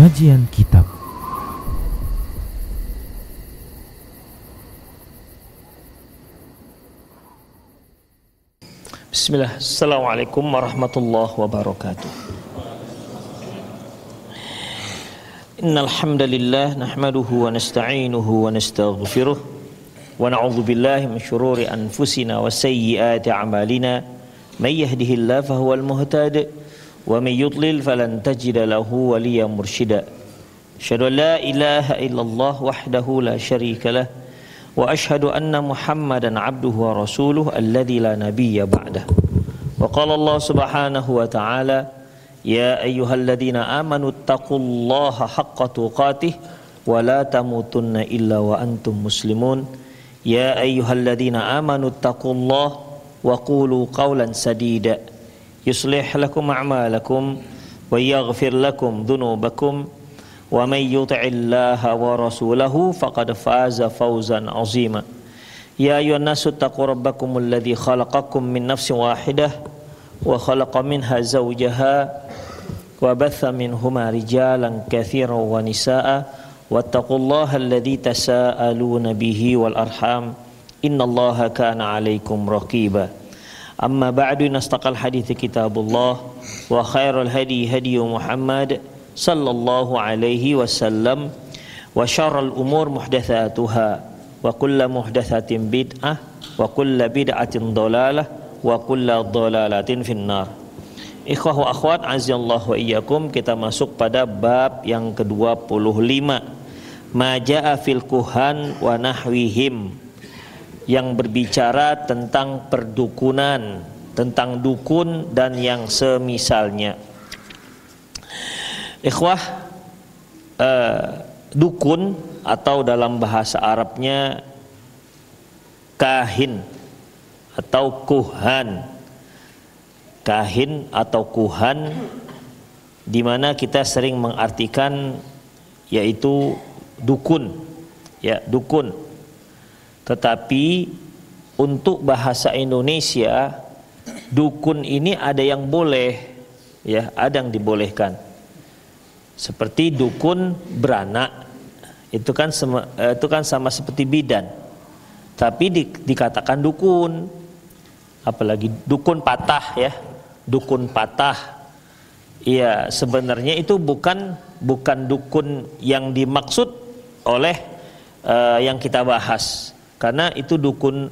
Kajian Kitab. Bismillah. Assalamualaikum warahmatullahi wabarakatuh. Innal hamdalillah nahmaduhu wa nasta'inuhu wa nastaghfiruh wa na'udzu billahi min shururi anfusina wa sayyiati a'malina may yahdihillahu fahuwal muhtadi wa may yudlil falan tajida lahu waliyyan mursyida. Asyhadu an la ilaha illallah wahdahu la syarika lah wa asyhadu anna Muhammadan abduhu wa rasuluhu alladzi la nabiyya ba'dah. Wa qala Allah subhanahu wa ta'ala ya ayyuhalladzina amanu taqullaha haqqa tuqatih wa la tamutunna illa wa antum muslimun. Ya ayyuhalladzina amanu taqullaha wa qulu qawlan sadida yuslih lakum a'malakum wa yaghfir lakum dhunubakum wa may yuti'illaha wa rasulahu faqad faza fawzan 'azima. Ya ayyuhan nasu taqu rabbakumul ladzi khalaqakum min nafsin wahidah wa khalaqa minha zawjaha wa batha minhuma rijalan katsiran wa nisaa'a wattaqullaha alladzi tasaaluna bihi wal arham innallaha kana 'alaikum raqiba. Amma ba'du, nastaqal hadithi kitabullah wa khairul hadi hadiyu Muhammad sallallahu alaihi wasallam wa syarrul umur muhdatsatuha wa kullu muhdatsatin bid'ah wa kullu bid'atin dhalalah wa kullu dhalalatin finnar. Ikhwah wa akhwat azallahu wa iyyakum, kita masuk pada bab yang ke-25, ma jaa fil kuhan wa nahwihim, yang berbicara tentang perdukunan, tentang dukun dan yang semisalnya. Ikhwah, dukun atau dalam bahasa Arabnya kahin atau kuhan. Kahin atau kuhan, di mana kita sering mengartikan yaitu dukun, ya, dukun. Tetapi untuk bahasa Indonesia, dukun ini ada yang boleh, ya, ada yang dibolehkan. Seperti dukun beranak, itu kan sama seperti bidan, tapi dikatakan dukun. Apalagi dukun patah, ya, dukun patah. Iya, sebenarnya itu bukan dukun yang dimaksud oleh yang kita bahas. Karena itu dukun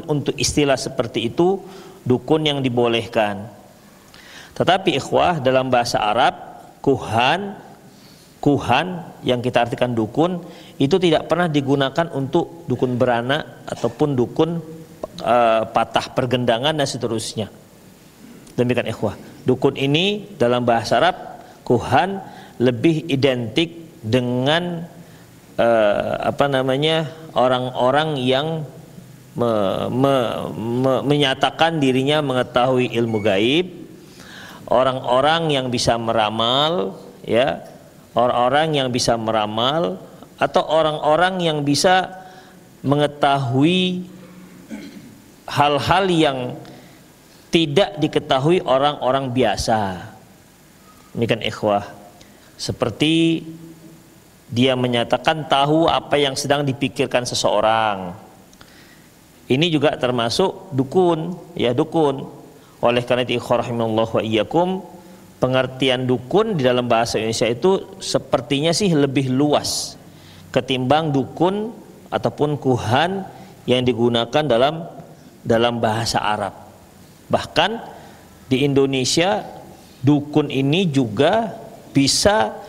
untuk istilah seperti itu, dukun yang dibolehkan. Tetapi ikhwah, dalam bahasa Arab, kuhan yang kita artikan dukun itu tidak pernah digunakan untuk dukun beranak ataupun dukun patah pergendangan dan seterusnya. Demikian ikhwah, dukun ini dalam bahasa Arab, kuhan, lebih identik dengan orang-orang yang menyatakan dirinya mengetahui ilmu gaib, orang-orang yang bisa meramal, ya, orang-orang yang bisa meramal, atau orang-orang yang bisa mengetahui hal-hal yang tidak diketahui orang-orang biasa. Demikian ikhwah, seperti dia menyatakan tahu apa yang sedang dipikirkan seseorang. Ini juga termasuk dukun, ya, dukun. Oleh karena itu, ikhwah rahimallahu wa iyyakum, pengertian dukun di dalam bahasa Indonesia itu sepertinya sih lebih luas ketimbang dukun ataupun kuhan yang digunakan dalam bahasa Arab. Bahkan di Indonesia, dukun ini juga bisa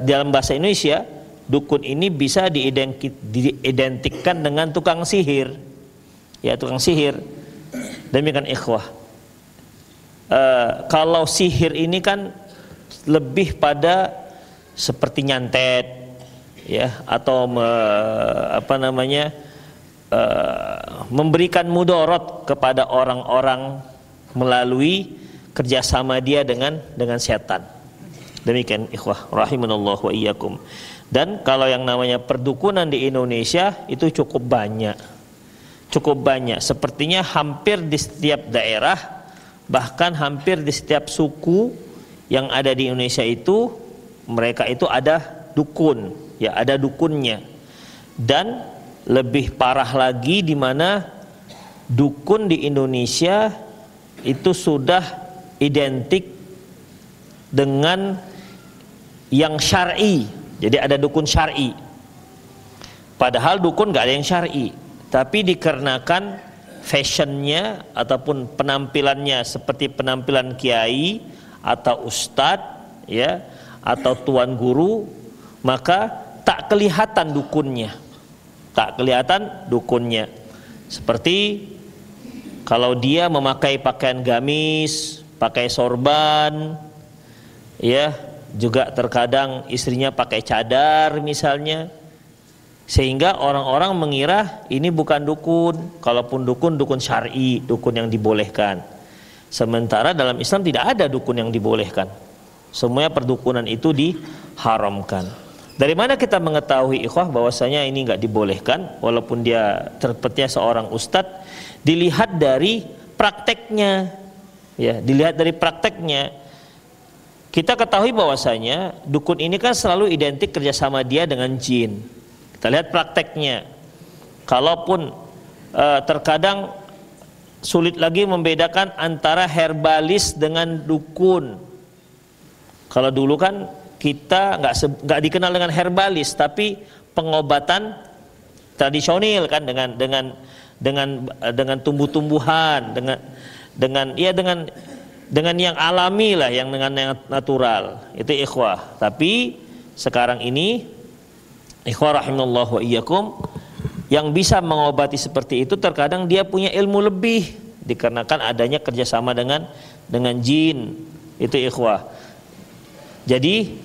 dalam bahasa Indonesia, dukun ini bisa diidentikan dengan tukang sihir, ya, tukang sihir. Demikian ikhwah. Kalau sihir ini kan lebih pada seperti nyantet, ya, atau memberikan mudorot kepada orang-orang melalui kerjasama dia dengan setan. Demikian ikhwah rahimanallahu wa iyyakum. Dan kalau yang namanya perdukunan di Indonesia itu cukup banyak. Sepertinya hampir di setiap daerah, bahkan hampir di setiap suku yang ada di Indonesia itu mereka itu ada dukun, ya ada dukunnya. Dan lebih parah lagi di mana dukun di Indonesia itu sudah identik dengan yang syar'i. Jadi ada dukun syar'i. Padahal dukun gak ada yang syar'i, tapi dikarenakan fashionnya ataupun penampilannya seperti penampilan kiai atau ustadz, ya, atau tuan guru, maka tak kelihatan dukunnya, tak kelihatan dukunnya. Seperti kalau dia memakai pakaian gamis, pakai sorban, ya, juga terkadang istrinya pakai cadar misalnya, sehingga orang-orang mengira ini bukan dukun. Kalaupun dukun, dukun syar'i, dukun yang dibolehkan. Sementara dalam Islam tidak ada dukun yang dibolehkan. Semuanya perdukunan itu diharamkan. Dari mana kita mengetahui ikhwah bahwasanya ini nggak dibolehkan, walaupun dia sepertinya seorang ustadz? Dilihat dari prakteknya, ya, dilihat dari prakteknya. Kita ketahui bahwasanya dukun ini kan selalu identik kerjasama dia dengan jin. Kita lihat prakteknya. Kalaupun terkadang sulit lagi membedakan antara herbalis dengan dukun. Kalau dulu kan kita nggak dikenal dengan herbalis, tapi pengobatan tradisional kan dengan tumbuh-tumbuhan, dengan yang alami lah, yang dengan yang natural. Itu ikhwah. Tapi sekarang ini ikhwah rahimallahu wa iyyakum, yang bisa mengobati seperti itu terkadang dia punya ilmu lebih dikarenakan adanya kerjasama dengan jin. Itu ikhwah. Jadi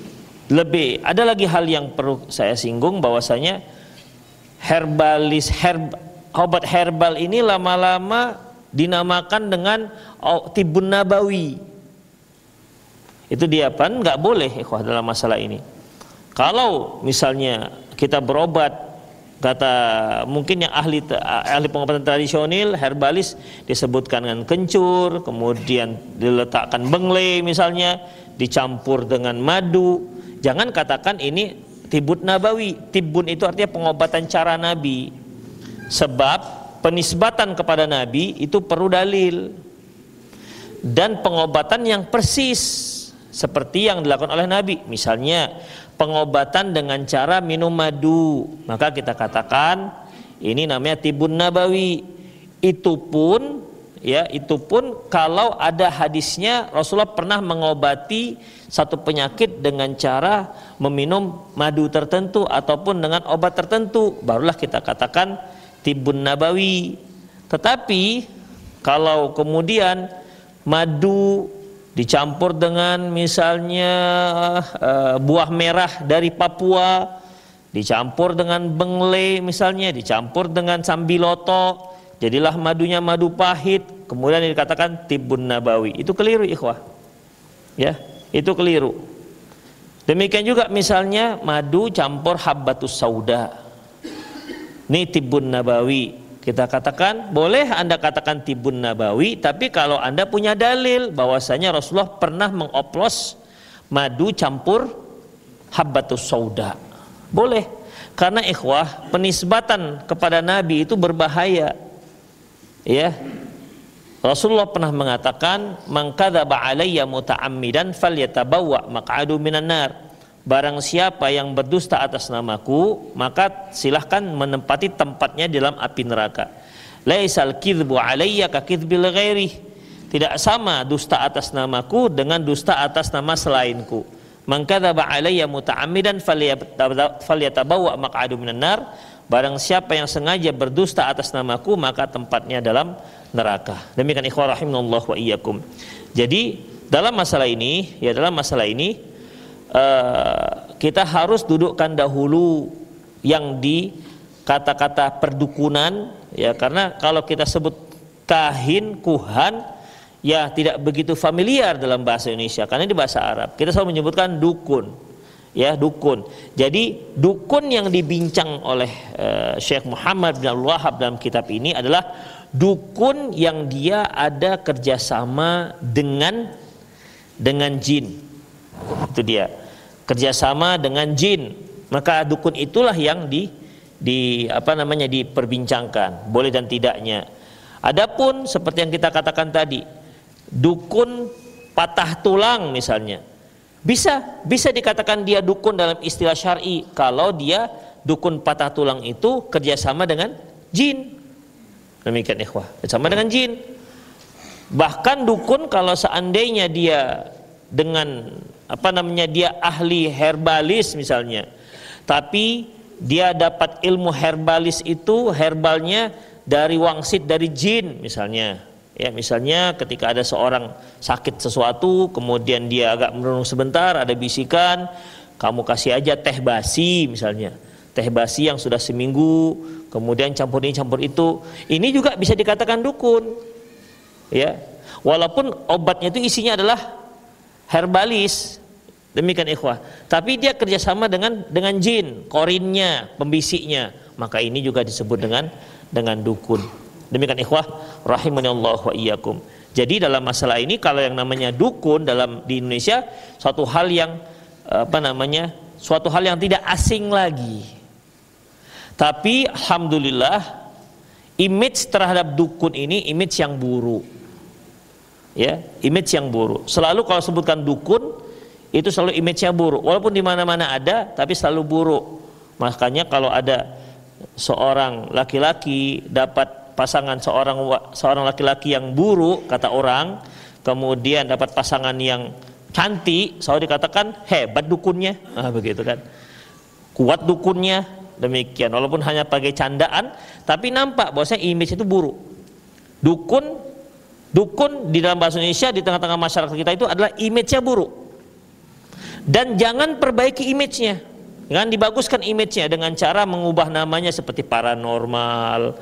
ada lagi hal yang perlu saya singgung, bahwasanya obat herbal ini lama-lama dinamakan dengan tibun nabawi. Itu dia kan nggak boleh ikhwah dalam masalah ini. Kalau misalnya kita berobat, kata mungkin yang ahli pengobatan tradisional, herbalis, disebutkan dengan kencur, kemudian diletakkan bengle misalnya, dicampur dengan madu. Jangan katakan ini tibun nabawi. Tibun itu artinya pengobatan cara Nabi. Sebab penisbatan kepada Nabi itu perlu dalil. Dan pengobatan yang persis seperti yang dilakukan oleh Nabi. Misalnya pengobatan dengan cara minum madu, maka kita katakan ini namanya tibun nabawi. Itu pun kalau ada hadisnya Rasulullah pernah mengobati satu penyakit dengan cara meminum madu tertentu ataupun dengan obat tertentu, barulah kita katakan tibun nabawi. Tetapi kalau kemudian madu dicampur dengan misalnya buah merah dari Papua, dicampur dengan bengle misalnya, dicampur dengan sambiloto, jadilah madunya madu pahit, kemudian dikatakan tibun nabawi. Itu keliru ikhwah, ya, itu keliru. Demikian juga misalnya madu campur habbatus sauda, ini tibun nabawi. Kita katakan boleh Anda katakan tibun nabawi, tapi kalau Anda punya dalil bahwasanya Rasulullah pernah mengoplos madu campur habbatus sauda, boleh. Karena ikhwah, penisbatan kepada Nabi itu berbahaya, ya. Rasulullah pernah mengatakan, man kadzaba alayya muta'ammidan falyatabawwa maq'adu minan nar. Barang siapa yang berdusta atas namaku, maka silahkan menempati tempatnya di dalam api neraka. Laisal kidbu alayya ka kidbil ghairi. Tidak sama dusta atas namaku dengan dusta atas nama selainku. Man kadzaba alayya muta'ammidan falyatabawwa maq'adu minan nar. Barang siapa yang sengaja berdusta atas namaku, maka tempatnya dalam neraka. Demikian ikhwah rahimallahu wa iyyakum. Jadi dalam masalah ini, kita harus dudukkan dahulu yang di kata-kata perdukunan, ya, karena kalau kita sebut kahin, kuhan, ya tidak begitu familiar dalam bahasa Indonesia, karena di bahasa Arab kita selalu menyebutkan dukun, ya, dukun. Jadi dukun yang dibincang oleh Syekh Muhammad bin Abdul Wahhab dalam kitab ini adalah dukun yang dia ada kerjasama dengan jin. Itu dia, kerjasama dengan jin, maka dukun itulah yang diperbincangkan boleh dan tidaknya. Adapun seperti yang kita katakan tadi, dukun patah tulang misalnya, bisa dikatakan dia dukun dalam istilah syar'i kalau dia dukun patah tulang itu kerjasama dengan jin. Demikian ikhwah, kerjasama dengan jin. Bahkan dukun kalau seandainya dia dengan dia ahli herbalis misalnya, tapi dia dapat ilmu herbalis itu, herbalnya dari wangsit dari jin misalnya. Ya, misalnya ketika ada seorang sakit sesuatu, kemudian dia agak merenung sebentar, ada bisikan, kamu kasih aja teh basi misalnya. Teh basi yang sudah seminggu, kemudian campur ini campur itu. Ini juga bisa dikatakan dukun. Ya. Walaupun obatnya itu isinya adalah herbalis. Demikian ikhwah. Tapi dia kerjasama dengan jin, korinnya, pembisiknya, maka ini juga disebut dengan dukun. Demikian ikhwah, rahimanallah wa iyyakum. Jadi dalam masalah ini kalau yang namanya dukun di Indonesia suatu hal yang suatu hal yang tidak asing lagi. Tapi alhamdulillah image terhadap dukun ini image yang buruk. Ya, image yang buruk. Selalu kalau sebutkan dukun itu selalu image-nya buruk, walaupun di mana-mana ada, tapi selalu buruk. Makanya kalau ada seorang laki-laki dapat pasangan seorang laki-laki yang buruk kata orang, kemudian dapat pasangan yang cantik, selalu dikatakan hebat dukunnya, begitu kan, kuat dukunnya, demikian. Walaupun hanya pakai candaan, tapi nampak bahwasanya image itu buruk. Dukun di dalam bahasa Indonesia di tengah-tengah masyarakat kita itu adalah image-nya buruk. Dan jangan perbaiki image-nya, jangan dibaguskan image-nya dengan cara mengubah namanya seperti paranormal,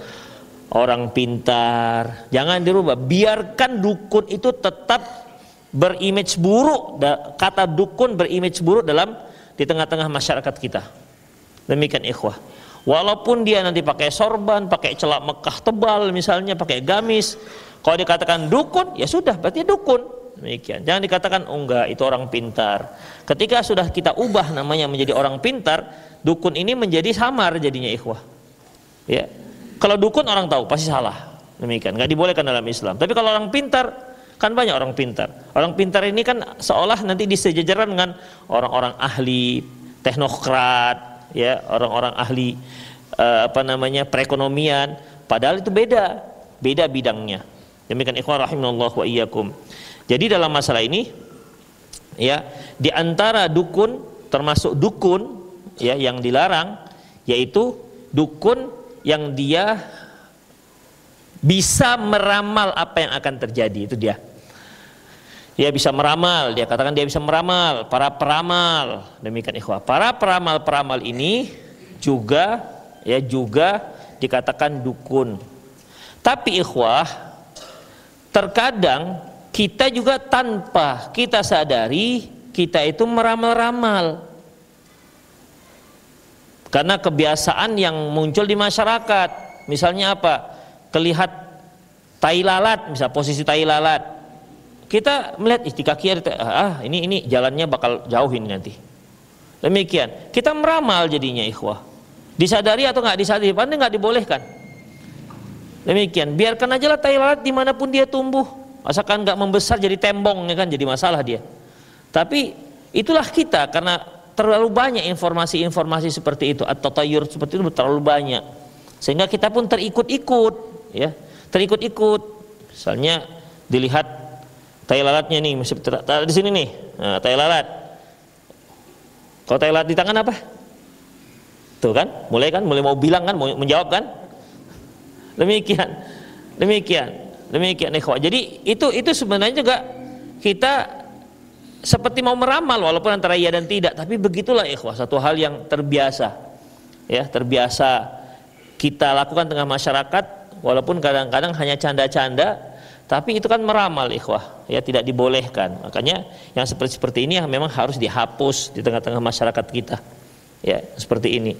orang pintar. Jangan dirubah, biarkan dukun itu tetap berimage buruk. Kata dukun berimage buruk di tengah-tengah masyarakat kita. Demikian ikhwah. Walaupun dia nanti pakai sorban, pakai celak Mekah tebal misalnya, pakai gamis, kalau dikatakan dukun, ya sudah, berarti dukun. Demikian. Jangan dikatakan oh enggak, itu orang pintar. Ketika sudah kita ubah namanya menjadi orang pintar, dukun ini menjadi samar jadinya ikhwah. Ya. Kalau dukun orang tahu pasti salah. Demikian, enggak dibolehkan dalam Islam. Tapi kalau orang pintar, kan banyak orang pintar. Orang pintar ini kan seolah nanti disejajarkan dengan orang-orang ahli teknokrat, ya, orang-orang ahli perekonomian. Padahal itu beda bidangnya. Demikian ikhwah rahimanallahu wa iyyakum. Jadi dalam masalah ini, ya, di antara dukun, termasuk dukun, ya, yang dilarang, yaitu dukun yang dia bisa meramal apa yang akan terjadi. Itu dia. Dia bisa meramal, dia katakan dia bisa meramal, para peramal. Demikian ikhwah. Para peramal-peramal ini juga dikatakan dukun. Tapi ikhwah, terkadang kita juga tanpa kita sadari kita itu meramal-ramal karena kebiasaan yang muncul di masyarakat. Misalnya apa? Kelihat tai lalat, misal posisi tai lalat, kita melihat di kaki ada, ini jalannya bakal jauh ini nanti. Demikian, kita meramal jadinya ikhwah. Disadari atau nggak disadari, padahal nggak dibolehkan. Demikian, biarkan aja lah tai lalat dimanapun dia tumbuh. Asalkan nggak membesar jadi tembong, ya kan, jadi masalah dia. Tapi itulah kita, karena terlalu banyak informasi-informasi seperti itu, atau tatayur seperti itu terlalu banyak, sehingga kita pun terikut-ikut, ya, terikut-ikut. Misalnya dilihat tai lalatnya nih, di sini nih, nah, tai lalat. Kalau tai lalat di tangan apa? Tuh kan, mulai mau bilang kan, mau menjawab kan? Demikian ikhwah. Jadi itu sebenarnya juga kita seperti mau meramal walaupun antara iya dan tidak, tapi begitulah ikhwah, satu hal yang terbiasa, ya, terbiasa kita lakukan tengah masyarakat, walaupun kadang-kadang hanya canda-canda, tapi itu kan meramal ikhwah, ya, tidak dibolehkan. Makanya yang seperti ini yang memang harus dihapus di tengah-tengah masyarakat kita, ya, seperti ini.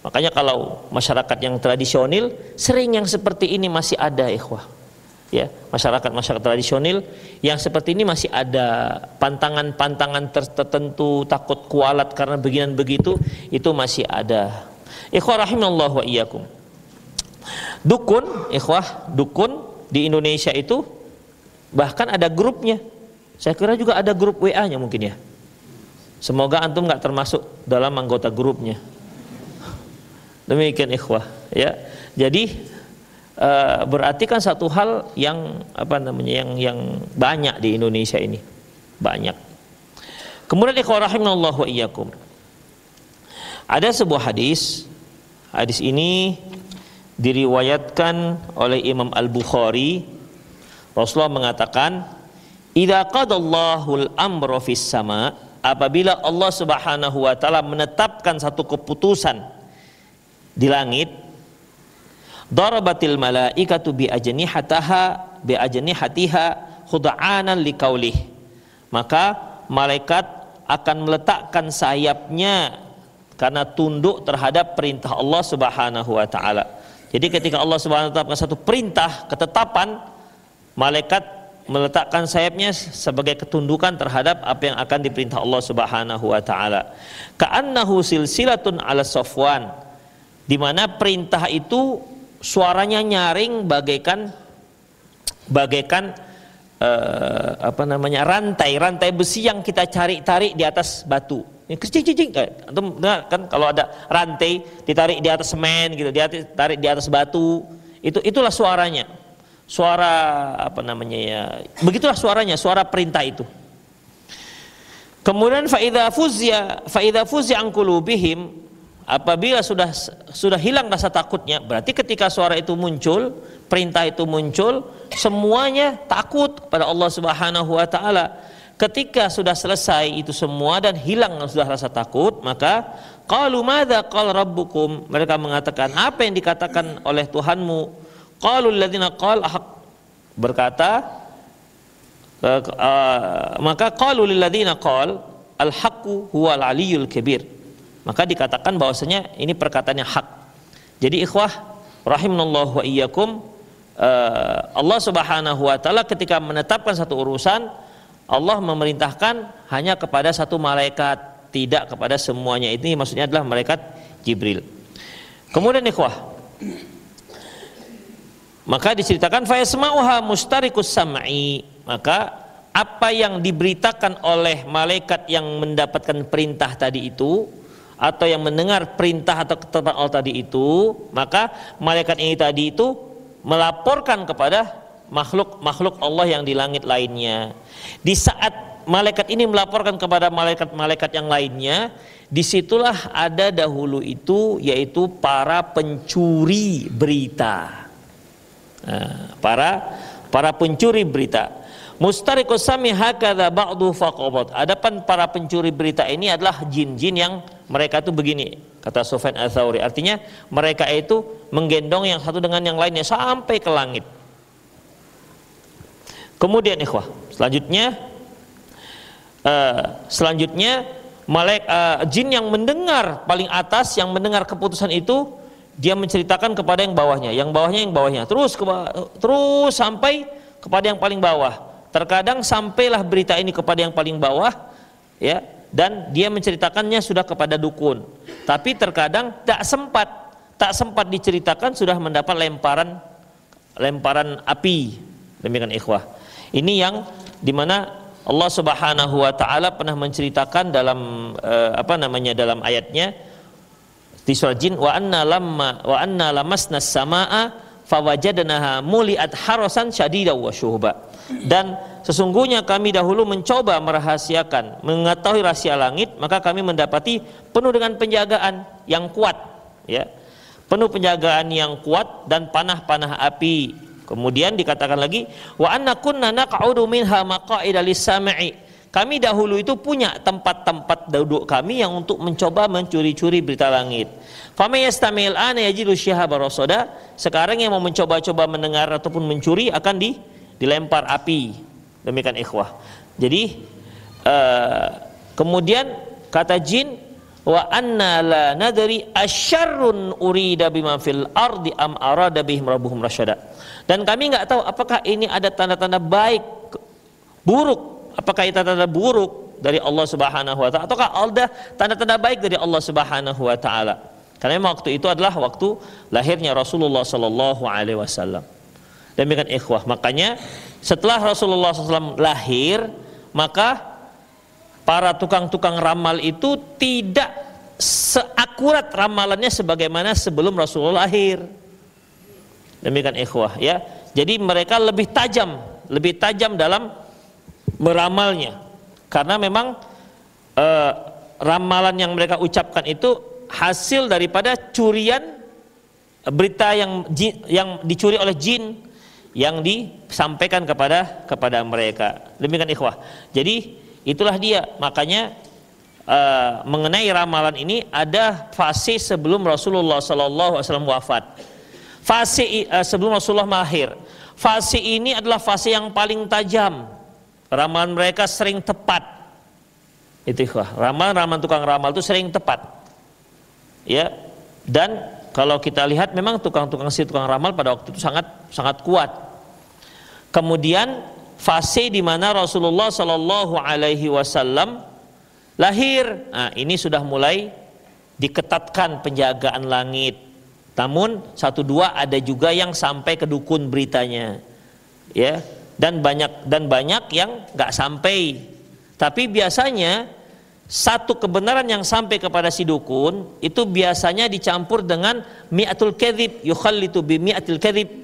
Makanya kalau masyarakat yang tradisional sering yang seperti ini masih ada ikhwah. Ya, masyarakat tradisional yang seperti ini masih ada pantangan-pantangan tertentu, takut kualat karena beginian begitu, itu masih ada. Ikhwah rahimallahu wa iyyakum. Dukun, ikhwah, dukun di Indonesia itu bahkan ada grupnya. Saya kira juga ada grup WA-nya mungkin ya. Semoga antum nggak termasuk dalam anggota grupnya. Demikian ikhwah, ya. Jadi berarti kan satu hal yang yang banyak di Indonesia ini, banyak. Kemudian ikhwah rahimallahu wa iyyakum, ada sebuah hadis ini diriwayatkan oleh Imam Al-Bukhari. Rasulullah mengatakan, idza qadallahu al-amra fis sama, apabila Allah Subhanahu wa taala menetapkan satu keputusan di langit, darabatil malaikatu bi ajnihatiha khud'anan liqaulih, maka malaikat akan meletakkan sayapnya karena tunduk terhadap perintah Allah Subhanahu wa taala. Jadi ketika Allah Subhanahu wa taala menetapkan satu perintah, ketetapan, malaikat meletakkan sayapnya sebagai ketundukan terhadap apa yang akan diperintah Allah Subhanahu wa taala. Ka'annahu silsilatun 'ala safwan, di mana perintah itu suaranya nyaring bagaikan rantai besi yang kita tarik di atas batu. Cicing, antum dengar kan kalau ada rantai ditarik di atas semen gitu, ditarik di atas batu, itulah suaranya. Suara begitulah suaranya, suara perintah itu. Kemudian fa idza fuzya an qulubihim, apabila sudah hilang rasa takutnya, berarti ketika suara itu muncul, perintah itu muncul, semuanya takut kepada Allah Subhanahu wa taala. Ketika sudah selesai itu semua dan hilang sudah rasa takut, maka qalu madza qala rabbukum, mereka mengatakan apa yang dikatakan oleh Tuhanmu. Qalu alladziina qala haq, berkata maka qalu lilladziina qala al-haqqu huwal aliyyul kabir, maka dikatakan bahwasanya ini perkataannya hak. Jadi ikhwah rahimanallahu wa iyyakum, Allah Subhanahu wa taala ketika menetapkan satu urusan, Allah memerintahkan hanya kepada satu malaikat, tidak kepada semuanya. Ini maksudnya adalah malaikat Jibril. Kemudian ikhwah, maka diceritakan fa yasma'uha mustarikus sam'i, maka apa yang diberitakan oleh malaikat yang mendapatkan perintah tadi itu, atau yang mendengar perintah atau ketetapan Allah tadi itu, maka malaikat ini tadi itu melaporkan kepada makhluk Allah yang di langit lainnya. Di saat malaikat ini melaporkan kepada malaikat-malaikat yang lainnya, disitulah ada dahulu itu, yaitu para pencuri berita. Para pencuri berita. Mustariqus sami hakadha ba'du faqabat. Adapun para pencuri berita ini adalah jin-jin yang mereka itu begini, kata Sufyan Ats-Tsauri, artinya mereka itu menggendong yang satu dengan yang lainnya sampai ke langit. Kemudian ikhwah, selanjutnya jin yang mendengar paling atas, yang mendengar keputusan itu, dia menceritakan kepada yang bawahnya, terus sampai kepada yang paling bawah. Terkadang sampailah berita ini kepada yang paling bawah, ya, dan dia menceritakannya sudah kepada dukun. Tapi terkadang tak sempat diceritakan, sudah mendapat lemparan api. Demikian ikhwah. Ini yang dimana Allah Subhanahu wa taala pernah menceritakan dalam dalam ayatnya di surah Jin, wa anna lamasna as-samaa'a fawajadnaha muliat harasan syadidan wa syuhba. Dan sesungguhnya kami dahulu mencoba merahasiakan, mengetahui rahasia langit, maka kami mendapati penuh dengan penjagaan yang kuat, ya. Penuh penjagaan yang kuat dan panah-panah api. Kemudian dikatakan lagi, wa anna kunna naq'udu minha maqa'ida lis-sam'i. Kami dahulu itu punya tempat-tempat duduk kami yang untuk mencoba mencuri-curi berita langit. Faman yastamil ana yajidu syihaba rasada. Sekarang yang mau mencoba-coba mendengar ataupun mencuri akan dilempar api. Demikian ikhwah. Jadi kemudian kata jin, wa anna la nadri asyarrun urida bima fil ardi am arada bihim rabbuhum rasyada. Dan kami nggak tahu apakah ini ada tanda-tanda baik, buruk, apakah itu tanda buruk dari Allah Subhanahu wa taala ataukah ada tanda-tanda baik dari Allah Subhanahu wa taala. Karena memang waktu itu adalah waktu lahirnya Rasulullah sallallahu alaihi wasallam. Demikian ikhwah, makanya setelah Rasulullah SAW lahir, maka para tukang-tukang ramal itu tidak seakurat ramalannya sebagaimana sebelum Rasulullah lahir. Demikian ikhwah ya. Jadi mereka lebih tajam dalam meramalnya. Karena memang ramalan yang mereka ucapkan itu hasil daripada curian berita yang dicuri oleh jin yang disampaikan kepada mereka. Demikian ikhwah. Jadi itulah dia, makanya mengenai ramalan ini ada fase sebelum Rasulullah SAW wafat, fase sebelum Rasulullah lahir. Fase ini adalah fase yang paling tajam, ramalan mereka sering tepat. Itu ramalan tukang ramal itu sering tepat ya. Dan kalau kita lihat memang tukang ramal pada waktu itu sangat kuat. Kemudian fase di mana Rasulullah Shallallahu Alaihi Wasallam lahir, nah ini sudah mulai diketatkan penjagaan langit. Namun 1-2 ada juga yang sampai ke dukun beritanya, ya, dan banyak yang nggak sampai. Tapi biasanya satu kebenaran yang sampai kepada si dukun itu biasanya dicampur dengan mi'atul kadzib, yukhallitu bi mi'atil kadzib.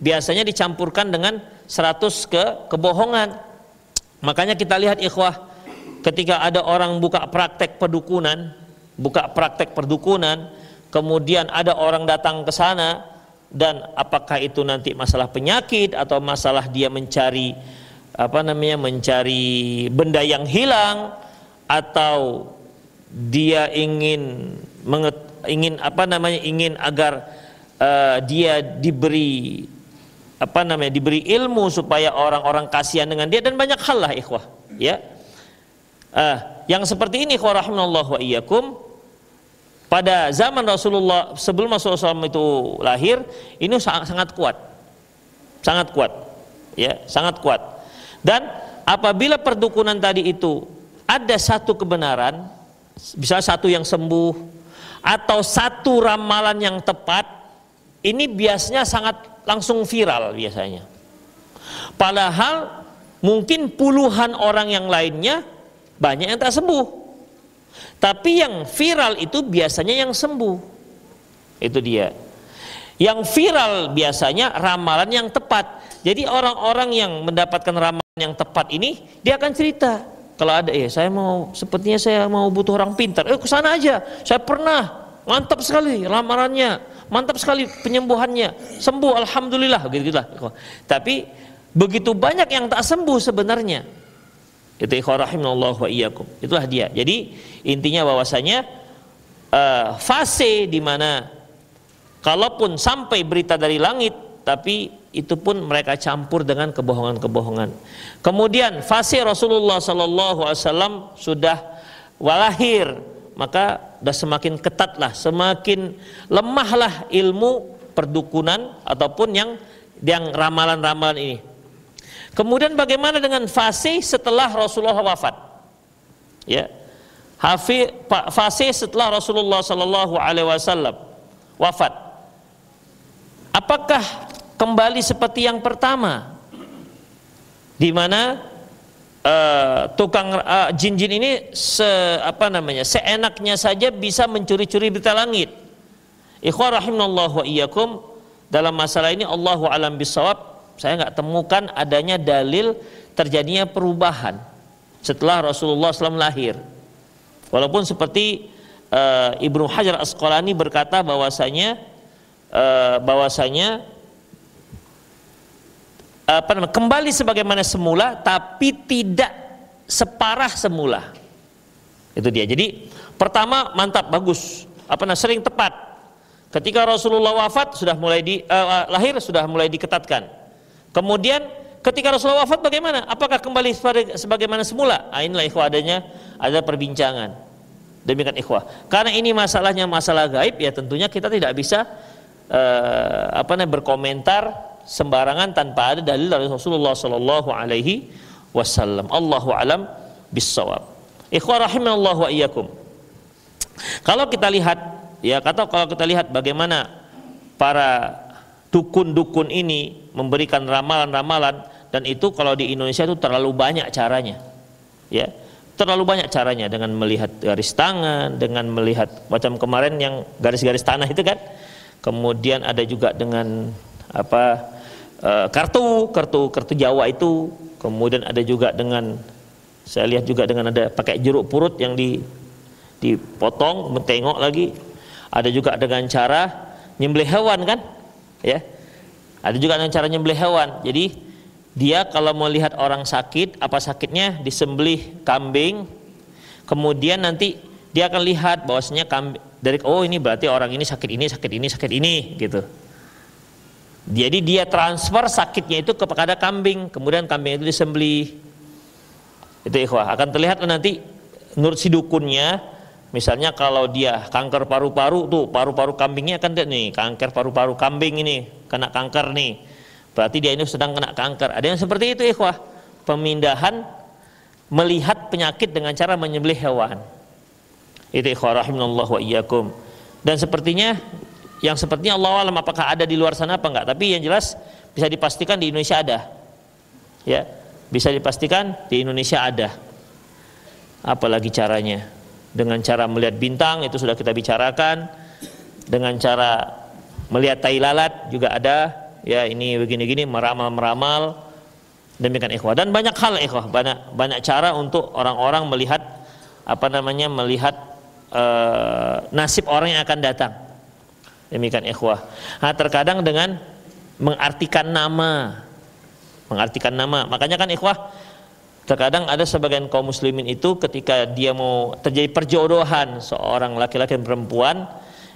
Biasanya dicampurkan dengan 100 kebohongan. Makanya kita lihat ikhwah, ketika ada orang buka praktek perdukunan, kemudian ada orang datang ke sana, dan apakah itu nanti masalah penyakit atau masalah dia mencari benda yang hilang, atau dia ingin agar dia diberi ilmu supaya orang-orang kasihan dengan dia, dan banyak hal lah ikhwah ya. Yang seperti ini ikhwah rahimanallah wa iyyakum, pada zaman Rasulullah sebelum Rasulullah SAW itu lahir, ini sangat kuat ya, sangat kuat. Dan apabila perdukunan tadi itu ada satu kebenaran, bisa satu yang sembuh atau satu ramalan yang tepat, ini biasanya sangat langsung viral biasanya. Padahal mungkin puluhan orang yang lainnya banyak yang tak sembuh, tapi yang viral itu biasanya yang sembuh. Itu dia. Yang viral biasanya ramalan yang tepat. Jadi orang-orang yang mendapatkan ramalan yang tepat ini, dia akan cerita, kalau ada sepertinya saya mau butuh orang pintar, ke sana aja, saya pernah, mantap sekali ramalannya, mantap sekali penyembuhannya, sembuh alhamdulillah, gitu-gitulah. Tapi begitu banyak yang tak sembuh sebenarnya. Itu ikhwan rahimanallah wa iyyakum. Itulah dia. Jadi intinya bahwasanya fase di mana kalaupun sampai berita dari langit, tapi itu pun mereka campur dengan kebohongan-kebohongan. Kemudian fase Rasulullah sallallahu alaihi wasallam sudah walahir, maka sudah semakin ketatlah, semakin lemahlah ilmu perdukunan ataupun yang ramalan-ramalan ini. Kemudian bagaimana dengan fase setelah Rasulullah wafat? Ya. Fase setelah Rasulullah sallallahu alaihi wasallam wafat. Apakah kembali seperti yang pertama, di mana tukang jin-jin ini seenaknya saja bisa mencuri-curi berita langit? Ikhwan rahimanallah wa iyyakum, dalam masalah ini Allahu alam bisawab, saya nggak temukan adanya dalil terjadinya perubahan setelah Rasulullah SAW lahir. Walaupun seperti Ibnu Hajar Asqalani berkata bahwasanya kembali sebagaimana semula, tapi tidak separah semula. Itu dia. Jadi pertama mantap, bagus, sering tepat. Ketika Rasulullah wafat sudah mulai lahir sudah mulai diketatkan. Kemudian ketika Rasulullah wafat bagaimana? Apakah kembali sebagaimana semula? Inilah ikhwan, ada perbincangan. Demikian ikhwah. Karena ini masalahnya masalah gaib, ya tentunya kita tidak bisa berkomentar sembarangan tanpa ada dalil dari Rasulullah Sallallahu Alaihi Wasallam. Allahu alam bissawab. Ikhwah rahimanallah wa iyyakum. Kalau kita lihat, ya kalau kita lihat bagaimana para dukun-dukun ini memberikan ramalan-ramalan, dan itu kalau di Indonesia itu terlalu banyak caranya, ya. Terlalu banyak caranya, dengan melihat garis tangan, dengan melihat macam kemarin yang garis-garis tanah itu kan. Kemudian ada juga dengan kartu Jawa itu. Kemudian ada juga dengan, saya lihat juga dengan ada pakai jeruk purut yang dipotong, mentengok lagi. Ada juga dengan cara nyembelih hewan kan, ya. Ada juga dengan cara nyembelih hewan. Jadi dia kalau mau lihat orang sakit, apa sakitnya, disembelih kambing, kemudian nanti dia akan lihat bahwasanya ini berarti orang ini sakit ini gitu. Jadi dia transfer sakitnya itu kepada kambing, kemudian kambing itu disembelih. Itu ikhwah, akan terlihat nanti menurut si dukunnya, misalnya kalau dia kanker paru-paru, tuh paru-paru kambingnya akan nih, kanker paru-paru kambing ini kena kanker nih. Berarti dia ini sedang kena kanker. Ada yang seperti itu ikhwah, pemindahan melihat penyakit dengan cara menyembelih hewan. Itu ikhwah rahimanallah wa iyyakum. Dan sepertinya Allah alam apakah ada di luar sana apa enggak, tapi yang jelas bisa dipastikan di Indonesia ada. Ya, bisa dipastikan di Indonesia ada. Apalagi caranya? Dengan cara melihat bintang, itu sudah kita bicarakan. Dengan cara melihat tai lalat juga ada. Ya, ini begini-gini, meramal-meramal. Demikian ikhwah. Dan banyak hal ikhwah, banyak cara untuk orang-orang melihat nasib orang yang akan datang. Demikian ikhwah. Nah, terkadang dengan mengartikan nama. Makanya kan ikhwah, terkadang ada sebagian kaum muslimin itu ketika dia mau terjadi perjodohan seorang laki-laki dan perempuan,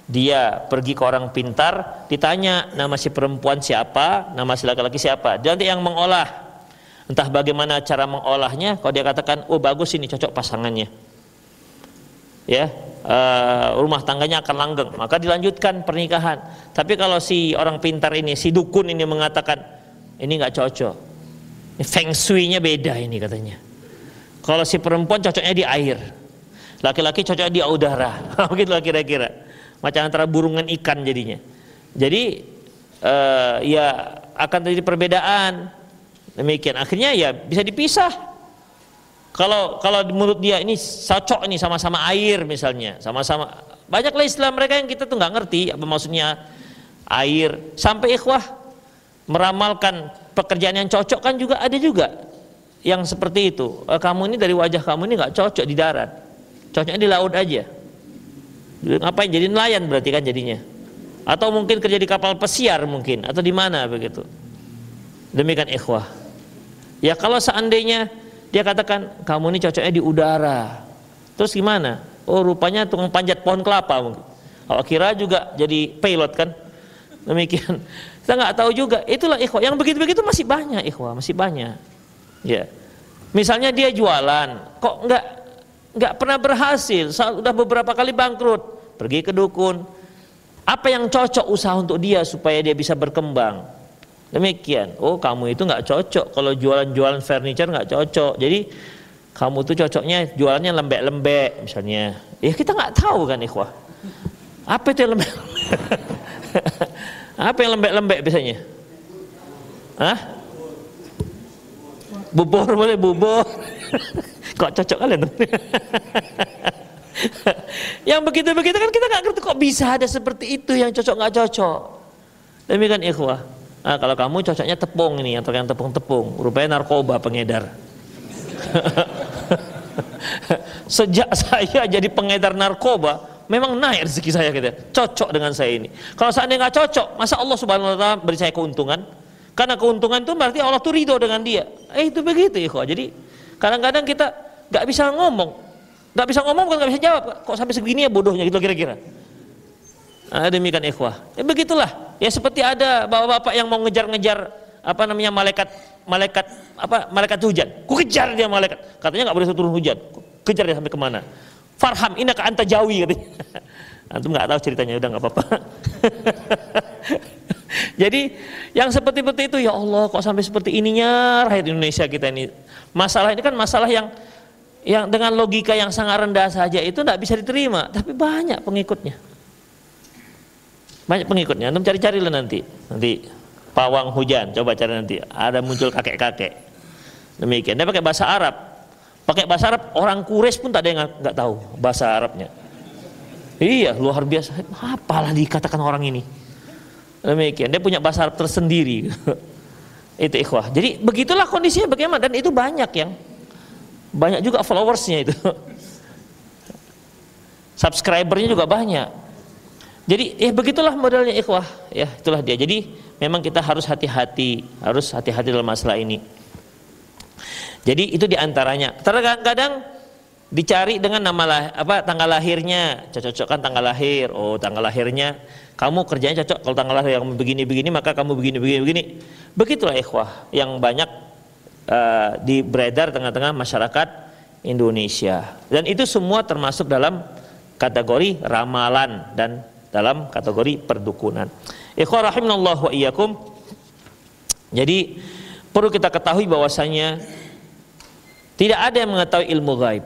dia pergi ke orang pintar, ditanya nama si perempuan siapa, nama si laki-laki siapa. Dia nanti yang mengolah. Entah bagaimana cara mengolahnya, kalau dia katakan, oh bagus ini cocok pasangannya, ya, rumah tangganya akan langgeng, maka dilanjutkan pernikahan. Tapi kalau si orang pintar ini, si dukun ini mengatakan, ini nggak cocok, ini feng shui-nya beda ini katanya. Kalau si perempuan cocoknya di air, laki-laki cocoknya di udara, begitulah kira-kira. Macam antara burungan ikan jadinya. Jadi ya akan terjadi perbedaan. Demikian, akhirnya ya bisa dipisah. Kalau menurut dia ini cocok, ini sama-sama air misalnya, sama-sama, banyaklah istilah mereka yang kita tuh nggak ngerti apa maksudnya air. Sampai ikhwah meramalkan pekerjaan yang cocok kan juga ada juga yang seperti itu. Kamu ini dari wajah kamu ini nggak cocok di darat, cocoknya di laut aja. Ngapain jadi nelayan berarti kan jadinya, atau mungkin kerja di kapal pesiar mungkin, atau di mana begitu. Demikian ikhwah. Ya kalau seandainya dia katakan kamu ini cocoknya di udara, terus gimana? Oh rupanya tukang panjat pohon kelapa mungkin. Awak kira juga jadi pilot kan? Demikian. Kita nggak tahu juga. Itulah ikhwah. Yang begitu-begitu masih banyak ikhwah, masih banyak. Ya. Misalnya dia jualan, kok nggak pernah berhasil, sudah beberapa kali bangkrut, pergi ke dukun. Apa yang cocok usaha untuk dia supaya dia bisa berkembang? Demikian. Oh kamu itu nggak cocok kalau jualan furniture, nggak cocok. Jadi kamu tuh cocoknya jualannya lembek-lembek misalnya. Ya kita nggak tahu kan ikhwah. Apa itu yang lembek-lembek? Apa yang lembek-lembek biasanya? Hah? Bubur boleh bubur. Kok cocok kalian? Yang begitu-begitu kan kita nggak ngerti kok bisa ada seperti itu yang cocok nggak cocok. Demikian ikhwah. Nah, kalau kamu cocoknya tepung ini atau yang tepung-tepung, rupanya narkoba pengedar. Sejak saya jadi pengedar narkoba, memang naik rezeki saya gitu. Cocok dengan saya ini. Kalau seandainya nggak cocok, masa Allah Subhanahu Wa Taala beri saya keuntungan? Karena keuntungan itu berarti Allah tuh ridho dengan dia. Itu begitu ikhwah. Jadi kadang-kadang kita nggak bisa ngomong, bukan nggak bisa jawab. Kok sampai segini ya bodohnya gitu kira-kira. Nah, demikian ikhwah. Begitulah. Ya seperti ada bapak-bapak yang mau ngejar-ngejar malaikat hujan. Ku kejar dia malaikat. Katanya nggak boleh turun hujan. Kejar dia sampai kemana? Farham innaka anta Jawi katanya. Antum nggak tahu ceritanya, udah nggak apa-apa. Jadi yang seperti itu, ya Allah kok sampai seperti ininya rakyat Indonesia kita ini. Masalah ini kan masalah yang dengan logika yang sangat rendah saja itu tidak bisa diterima, tapi banyak pengikutnya. Banyak pengikutnya. Antum cari-carilah nanti pawang hujan, coba cari nanti. Ada muncul kakek-kakek. Demikian. Dia pakai bahasa Arab. Pakai bahasa Arab, orang Quraisy pun tak ada yang nggak tahu bahasa Arabnya. Iya, luar biasa. Apalah dikatakan orang ini. Demikian. Dia punya bahasa Arab tersendiri. Itu ikhwah. Jadi begitulah kondisinya bagaimana, dan itu banyak juga followersnya itu. Subscribernya juga banyak. Jadi begitulah modelnya ikhwah. Ya, itulah dia. Jadi memang kita harus hati-hati dalam masalah ini. Jadi itu diantaranya. Terkadang dicari dengan tanggal lahirnya, cocokkan tanggal lahir. Oh, tanggal lahirnya kamu kerjanya cocok, kalau tanggal lahir yang begini-begini maka kamu begini. Begitulah ikhwah yang banyak beredar tengah-tengah masyarakat Indonesia. Dan itu semua termasuk dalam kategori ramalan dan dalam kategori perdukunan. Ikhwah rahimanallahu wa iyyakum. Jadi perlu kita ketahui bahwasanya tidak ada yang mengetahui ilmu gaib.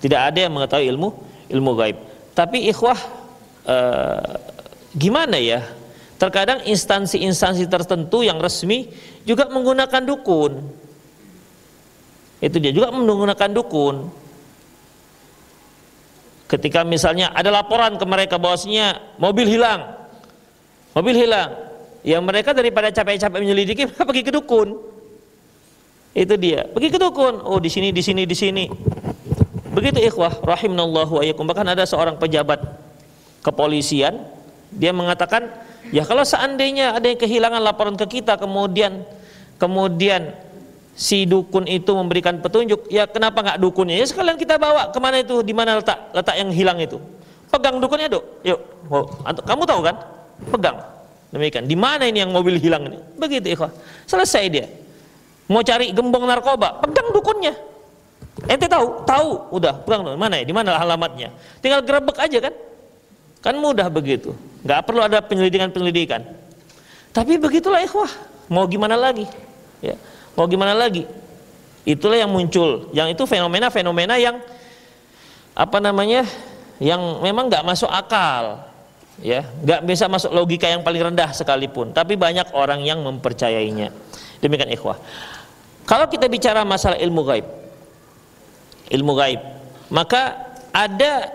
Tidak ada yang mengetahui ilmu gaib. Tapi ikhwah gimana ya? Terkadang instansi-instansi tertentu yang resmi juga menggunakan dukun. Itu dia juga menggunakan dukun. Ketika misalnya ada laporan ke mereka bahwasanya mobil hilang, yang mereka daripada capek-capek menyelidiki, mereka pergi ke dukun. Itu dia, pergi ke dukun. Oh, di sini. Begitu ikhwah rahimanallahu wa iyyakum. Bahkan ada seorang pejabat kepolisian, dia mengatakan, ya kalau seandainya ada yang kehilangan laporan ke kita, kemudian si dukun itu memberikan petunjuk, ya kenapa nggak dukunnya? Ya sekalian kita bawa kemana itu, di mana letak yang hilang itu. Pegang dukunnya, Dok. Yuk, kamu tahu kan? Pegang. Demikian. Di mana ini yang mobil hilang ini? Begitu ikhwah. Selesai dia. Mau cari gembong narkoba, pegang dukunnya. Ente tahu, udah pegang. Mana ya? Di mana alamatnya? Tinggal gerebek aja kan? Kan mudah begitu. Nggak perlu ada penyelidikan. Tapi begitulah ikhwah. Mau gimana lagi? Ya. Mau gimana lagi? Itulah yang muncul. Yang itu fenomena-fenomena yang yang memang nggak masuk akal. Ya, nggak bisa masuk logika yang paling rendah sekalipun. Tapi banyak orang yang mempercayainya. Demikian ikhwah. Kalau kita bicara masalah ilmu gaib, maka ada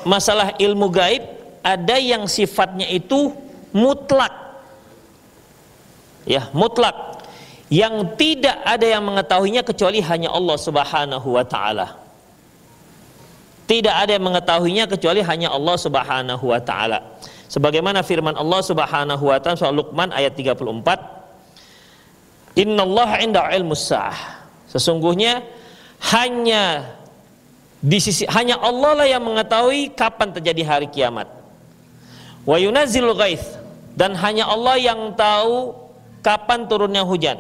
masalah ilmu gaib, ada yang sifatnya itu mutlak, ya mutlak, yang tidak ada yang mengetahuinya kecuali hanya Allah Subhanahu wa Ta'ala. Tidak ada yang mengetahuinya kecuali hanya Allah Subhanahu wa Ta'ala. Sebagaimana firman Allah Subhanahu wa Ta'ala surah Luqman ayat 34, Innallaha 'indahu 'ilmus sa'ah. Sesungguhnya hanya Allah lah yang mengetahui kapan terjadi hari kiamat. Wa yunazzilul ghaits, dan hanya Allah yang tahu kapan turunnya hujan.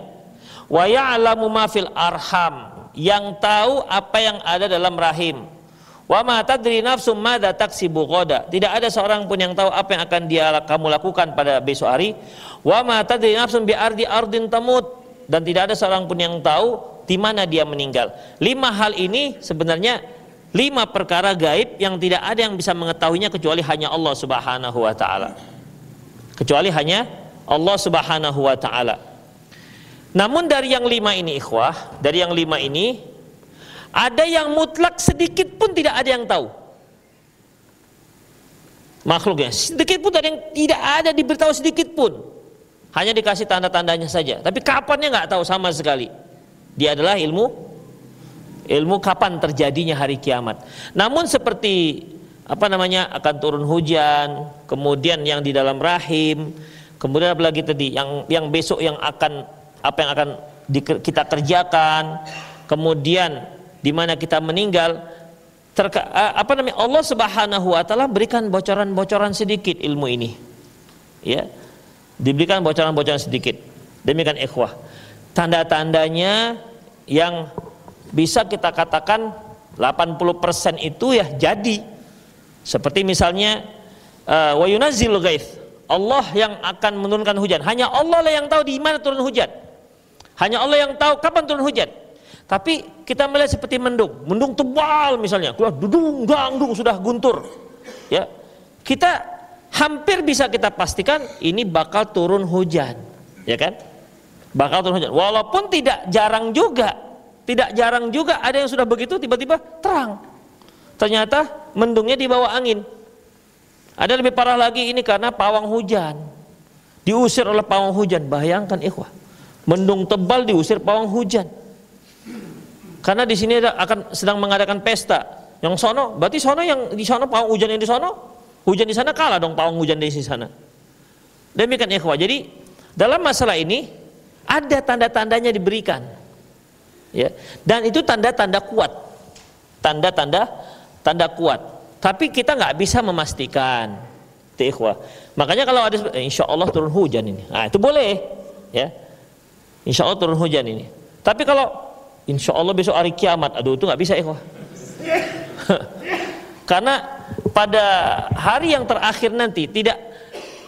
Wa ya'lamu ma fil arham, yang tahu apa yang ada dalam rahim. Wa ma tadri nafsum madza taksibu ghadan, tidak ada seorang pun yang tahu apa yang akan kamu lakukan pada besok hari. Wa ma tadri nafsum bi ardin tamut, dan tidak ada seorang pun yang tahu di mana dia meninggal. 5 hal ini sebenarnya 5 perkara gaib yang tidak ada yang bisa mengetahuinya kecuali hanya Allah Subhanahu wa Ta'ala. Kecuali hanya Allah Subhanahu wa Ta'ala. Namun dari yang 5 ini ikhwah, dari yang 5 ini ada yang mutlak sedikit pun tidak ada yang tahu. Makhluknya sedikit pun tidak ada diberitahu sedikit pun. Hanya dikasih tanda-tandanya saja, tapi kapannya nggak tahu sama sekali. Dia adalah ilmu kapan terjadinya hari kiamat. Namun seperti akan turun hujan, kemudian yang di dalam rahim, kemudian apalagi tadi yang besok yang akan kita kerjakan, kemudian di mana kita meninggal, Allah Subhanahu wa Ta'ala berikan bocoran-bocoran sedikit ilmu ini, ya. Diberikan bocoran-bocoran sedikit. Demikian ikhwah. Tanda-tandanya yang bisa kita katakan 80% itu ya jadi. Seperti misalnya wa yunazzilul ghaits, Allah yang akan menurunkan hujan. Hanya Allah lah yang tahu di mana turun hujan. Hanya Allah yang tahu kapan turun hujan. Tapi kita melihat seperti mendung tebal misalnya, keluar dudung gandung sudah guntur. Ya. Kita hampir bisa kita pastikan ini bakal turun hujan, ya kan? Bakal turun hujan. Walaupun tidak jarang juga ada yang sudah begitu tiba-tiba terang. Ternyata mendungnya di bawah angin. Ada lebih parah lagi, ini karena pawang hujan. Diusir oleh pawang hujan. Bayangkan ikhwah, mendung tebal diusir pawang hujan. Karena di sini akan sedang mengadakan pesta. Yang sono, berarti sono yang di sono pawang hujan yang di sono, hujan di sana kalah dong pawang hujan di sana. Demikian ikhwah. Jadi dalam masalah ini ada tanda-tandanya diberikan. Ya. Dan itu tanda-tanda kuat. Tanda kuat. Tapi kita nggak bisa memastikan. Itu ikhwah. Makanya kalau ada insya Allah turun hujan ini. Nah, itu boleh, ya. Insya Allah turun hujan ini. Tapi kalau insya Allah besok hari kiamat, aduh itu nggak bisa ikhwah. Karena pada hari yang terakhir nanti tidak,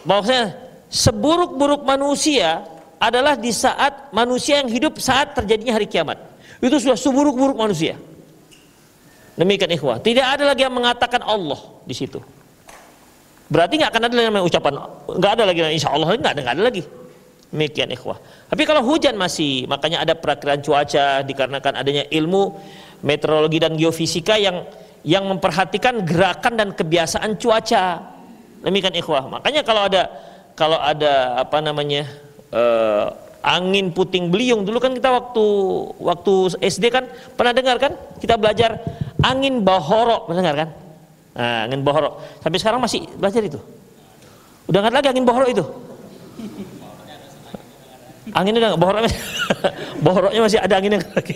maksudnya seburuk-buruk manusia adalah di saat manusia yang hidup saat terjadinya hari kiamat. Itu sudah seburuk-buruk manusia. Demikian ikhwah. Tidak ada lagi yang mengatakan Allah di situ. Berarti nggak akan ada yang ucapan, nggak ada lagi insya Allah, nggak ada lagi. Demikian ikhwah. Tapi kalau hujan masih, makanya ada perakiraan cuaca dikarenakan adanya ilmu meteorologi dan geofisika yang memperhatikan gerakan dan kebiasaan cuaca. Demikian ikhwah. Makanya kalau ada apa namanya angin puting beliung, dulu kan kita waktu SD kan pernah dengar kan, kita belajar angin bahorok, pernah dengar kan? Nah, angin bahorok. Sampai sekarang masih belajar itu. Udah nggak lagi angin bahorok itu. Anginnya udah nggak, bahoroknya masih ada anginnya lagi.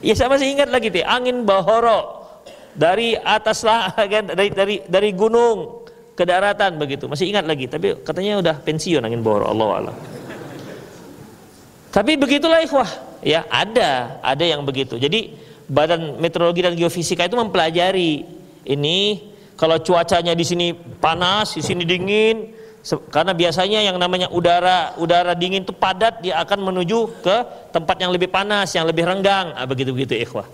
Ya saya masih ingat lagi tuh, angin bahorok dari atas lah kan, dari gunung ke daratan begitu, masih ingat lagi. Tapi katanya udah pensiun angin bahorok, Allah Allah. Tapi begitulah ikhwah, ya ada yang begitu. Jadi Badan Meteorologi dan Geofisika itu mempelajari ini, kalau cuacanya di sini panas, di sini dingin. Karena biasanya yang namanya udara dingin itu padat, dia akan menuju ke tempat yang lebih panas, yang lebih renggang, begitu ikhwah.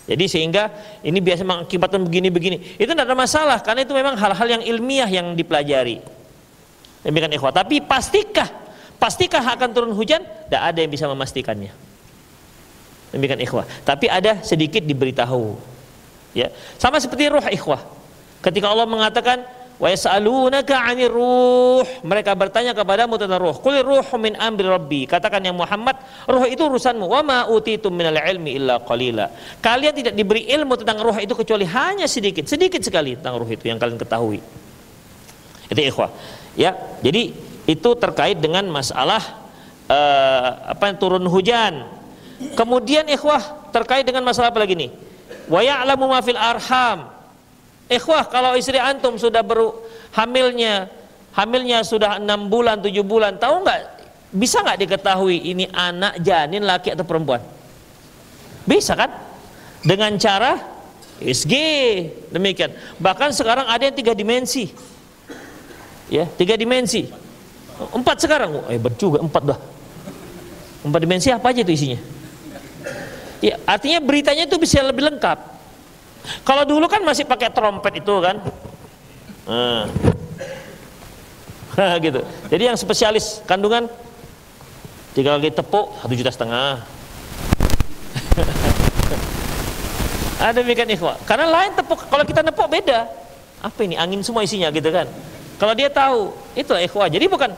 Jadi sehingga ini biasa mengakibatkan begini-begini. Itu tidak ada masalah, karena itu memang hal-hal yang ilmiah yang dipelajari. Demikian ikhwah. Tapi pastikah akan turun hujan? Tidak ada yang bisa memastikannya. Demikian ikhwah. Tapi ada sedikit diberitahu. Ya, sama seperti ruh ikhwah. Ketika Allah mengatakan wa yas'alunaka 'anir ruh, mereka bertanya kepadamu tentang ruh. Qul ruhu min amri rabbi, katakan ya Muhammad, ruh itu urusanmu. Wa ma utitum minal ilmi illa qalila. Kalian tidak diberi ilmu tentang ruh itu kecuali hanya sedikit sekali tentang ruh itu yang kalian ketahui. Itu ikhwah. Ya, jadi itu terkait dengan masalah turun hujan. Kemudian ikhwah terkait dengan masalah apa lagi nih? Wa ya'lamu ma fil arham. Ikhwah, kalau istri antum sudah hamilnya sudah 6 bulan, 7 bulan, tahu nggak, bisa nggak diketahui ini anak janin laki atau perempuan? Bisa kan? Dengan cara USG, demikian. Bahkan sekarang ada yang 3 dimensi. Ya, 3 dimensi. 4 sekarang. Hebat juga 4 dah. 4 dimensi apa aja itu isinya? Ya, artinya beritanya itu bisa lebih lengkap. Kalau dulu kan masih pakai trompet itu kan, gitu. Jadi yang spesialis kandungan 3 kali tepuk 1,5 juta. Ada demikian ikhwah. Karena lain tepuk, kalau kita nepuk beda. Apa ini angin semua isinya gitu kan. Kalau dia tahu, itulah ikhwah. Jadi bukan,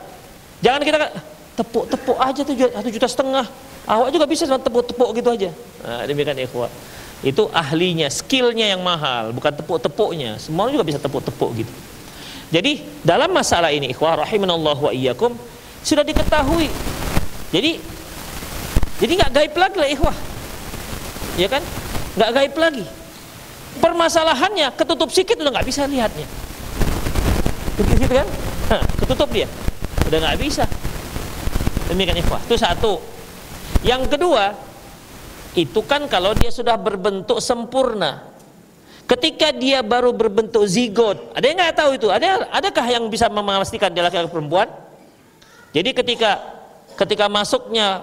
jangan kita tepuk aja 1,5 juta. Awak juga bisa tepuk gitu aja. Nah, demikian ikhwah. Itu ahlinya, skillnya yang mahal, bukan tepuk-tepuknya. Semua juga bisa tepuk-tepuk gitu. Jadi dalam masalah ini ikhwah rahimanallahu wa iyyakum sudah diketahui. Jadi nggak gaib lagi lah ikhwah. Ya kan? Nggak gaib lagi. Permasalahannya ketutup sikit udah nggak bisa lihatnya. Begitu kan? Ketutup dia. Udah nggak bisa. Demikian ikhwah. Itu satu. Yang kedua, itu kan kalau dia sudah berbentuk sempurna. Ketika dia baru berbentuk zigot, ada yang nggak tahu itu? Adakah yang bisa memastikan dia laki-laki perempuan? Jadi ketika masuknya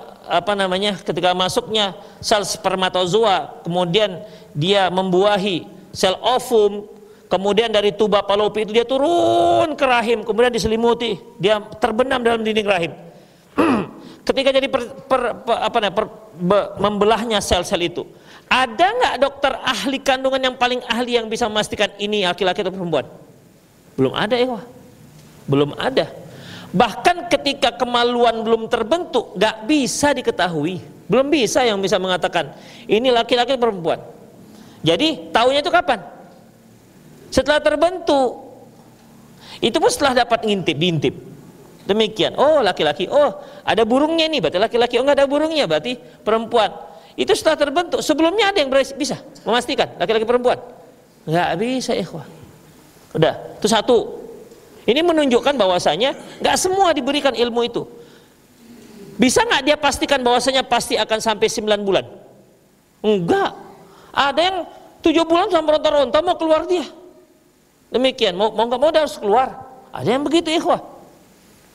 ketika masuknya sel spermatozoa, kemudian dia membuahi sel ovum, kemudian dari tuba Fallopi itu dia turun ke rahim, kemudian diselimuti, dia terbenam dalam dinding rahim. Ketika jadi membelahnya sel-sel itu, ada nggak dokter ahli kandungan yang paling ahli yang bisa memastikan ini laki-laki atau perempuan? Belum ada, belum ada. Bahkan ketika kemaluan belum terbentuk, nggak bisa diketahui, belum bisa yang bisa mengatakan ini laki-laki atau perempuan. Jadi tahunya itu kapan? Setelah terbentuk. Itu pun setelah dapat diintip. Demikian. Oh laki-laki, oh ada burungnya nih, berarti laki-laki. Oh nggak ada burungnya, berarti perempuan. Itu setelah terbentuk. Sebelumnya ada yang bisa memastikan laki-laki perempuan? Nggak bisa, ikhwah. Udah, itu satu. Ini menunjukkan bahwasanya nggak semua diberikan ilmu itu. Bisa nggak dia pastikan bahwasanya pasti akan sampai 9 bulan? Enggak. Ada yang 7 bulan sampai ronta-ronta mau keluar dia. Demikian, mau nggak mau dia harus keluar. Ada yang begitu, ikhwah.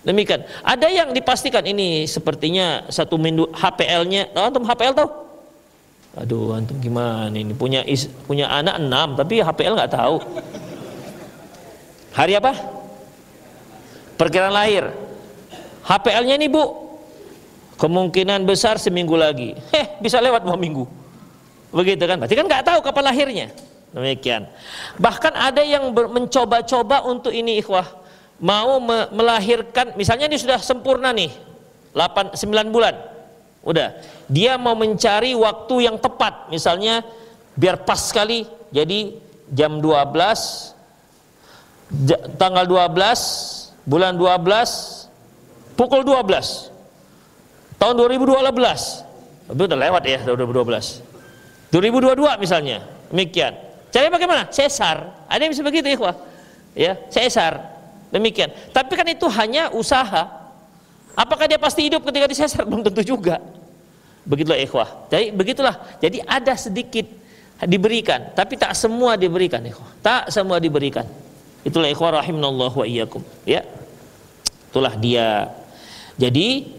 Demikian. Ada yang dipastikan ini sepertinya 1 minggu HPL-nya. Antum HPL tahu? Aduh, antum gimana ini? Punya anak 6 tapi HPL nggak tahu. Hari apa? Perkiraan lahir. HPL-nya nih, Bu. Kemungkinan besar seminggu lagi. Bisa lewat 2 minggu. Begitu kan? Berarti kan nggak tahu kapan lahirnya. Demikian. Bahkan ada yang mencoba-coba untuk ini, ikhwah. Mau melahirkan, misalnya dia sudah sempurna nih 9 bulan, udah dia mau mencari waktu yang tepat, misalnya biar pas sekali, jadi jam 12 tanggal 12 bulan 12 pukul 12 tahun 2012, itu udah lewat ya, 2012 2022 misalnya, demikian. Caranya bagaimana? Sesar. Ada yang bisa begitu, ikhwah, ya, sesar. Demikian. Tapi kan itu hanya usaha. Apakah dia pasti hidup ketika disesar? Belum tentu juga. Begitulah, ikhwah. Jadi begitulah. Jadi ada sedikit diberikan, tapi tak semua diberikan, ikhwah. Tak semua diberikan. Itulah, ikhwah rahimanallahu wa iyyakum. Ya. Itulah dia. Jadi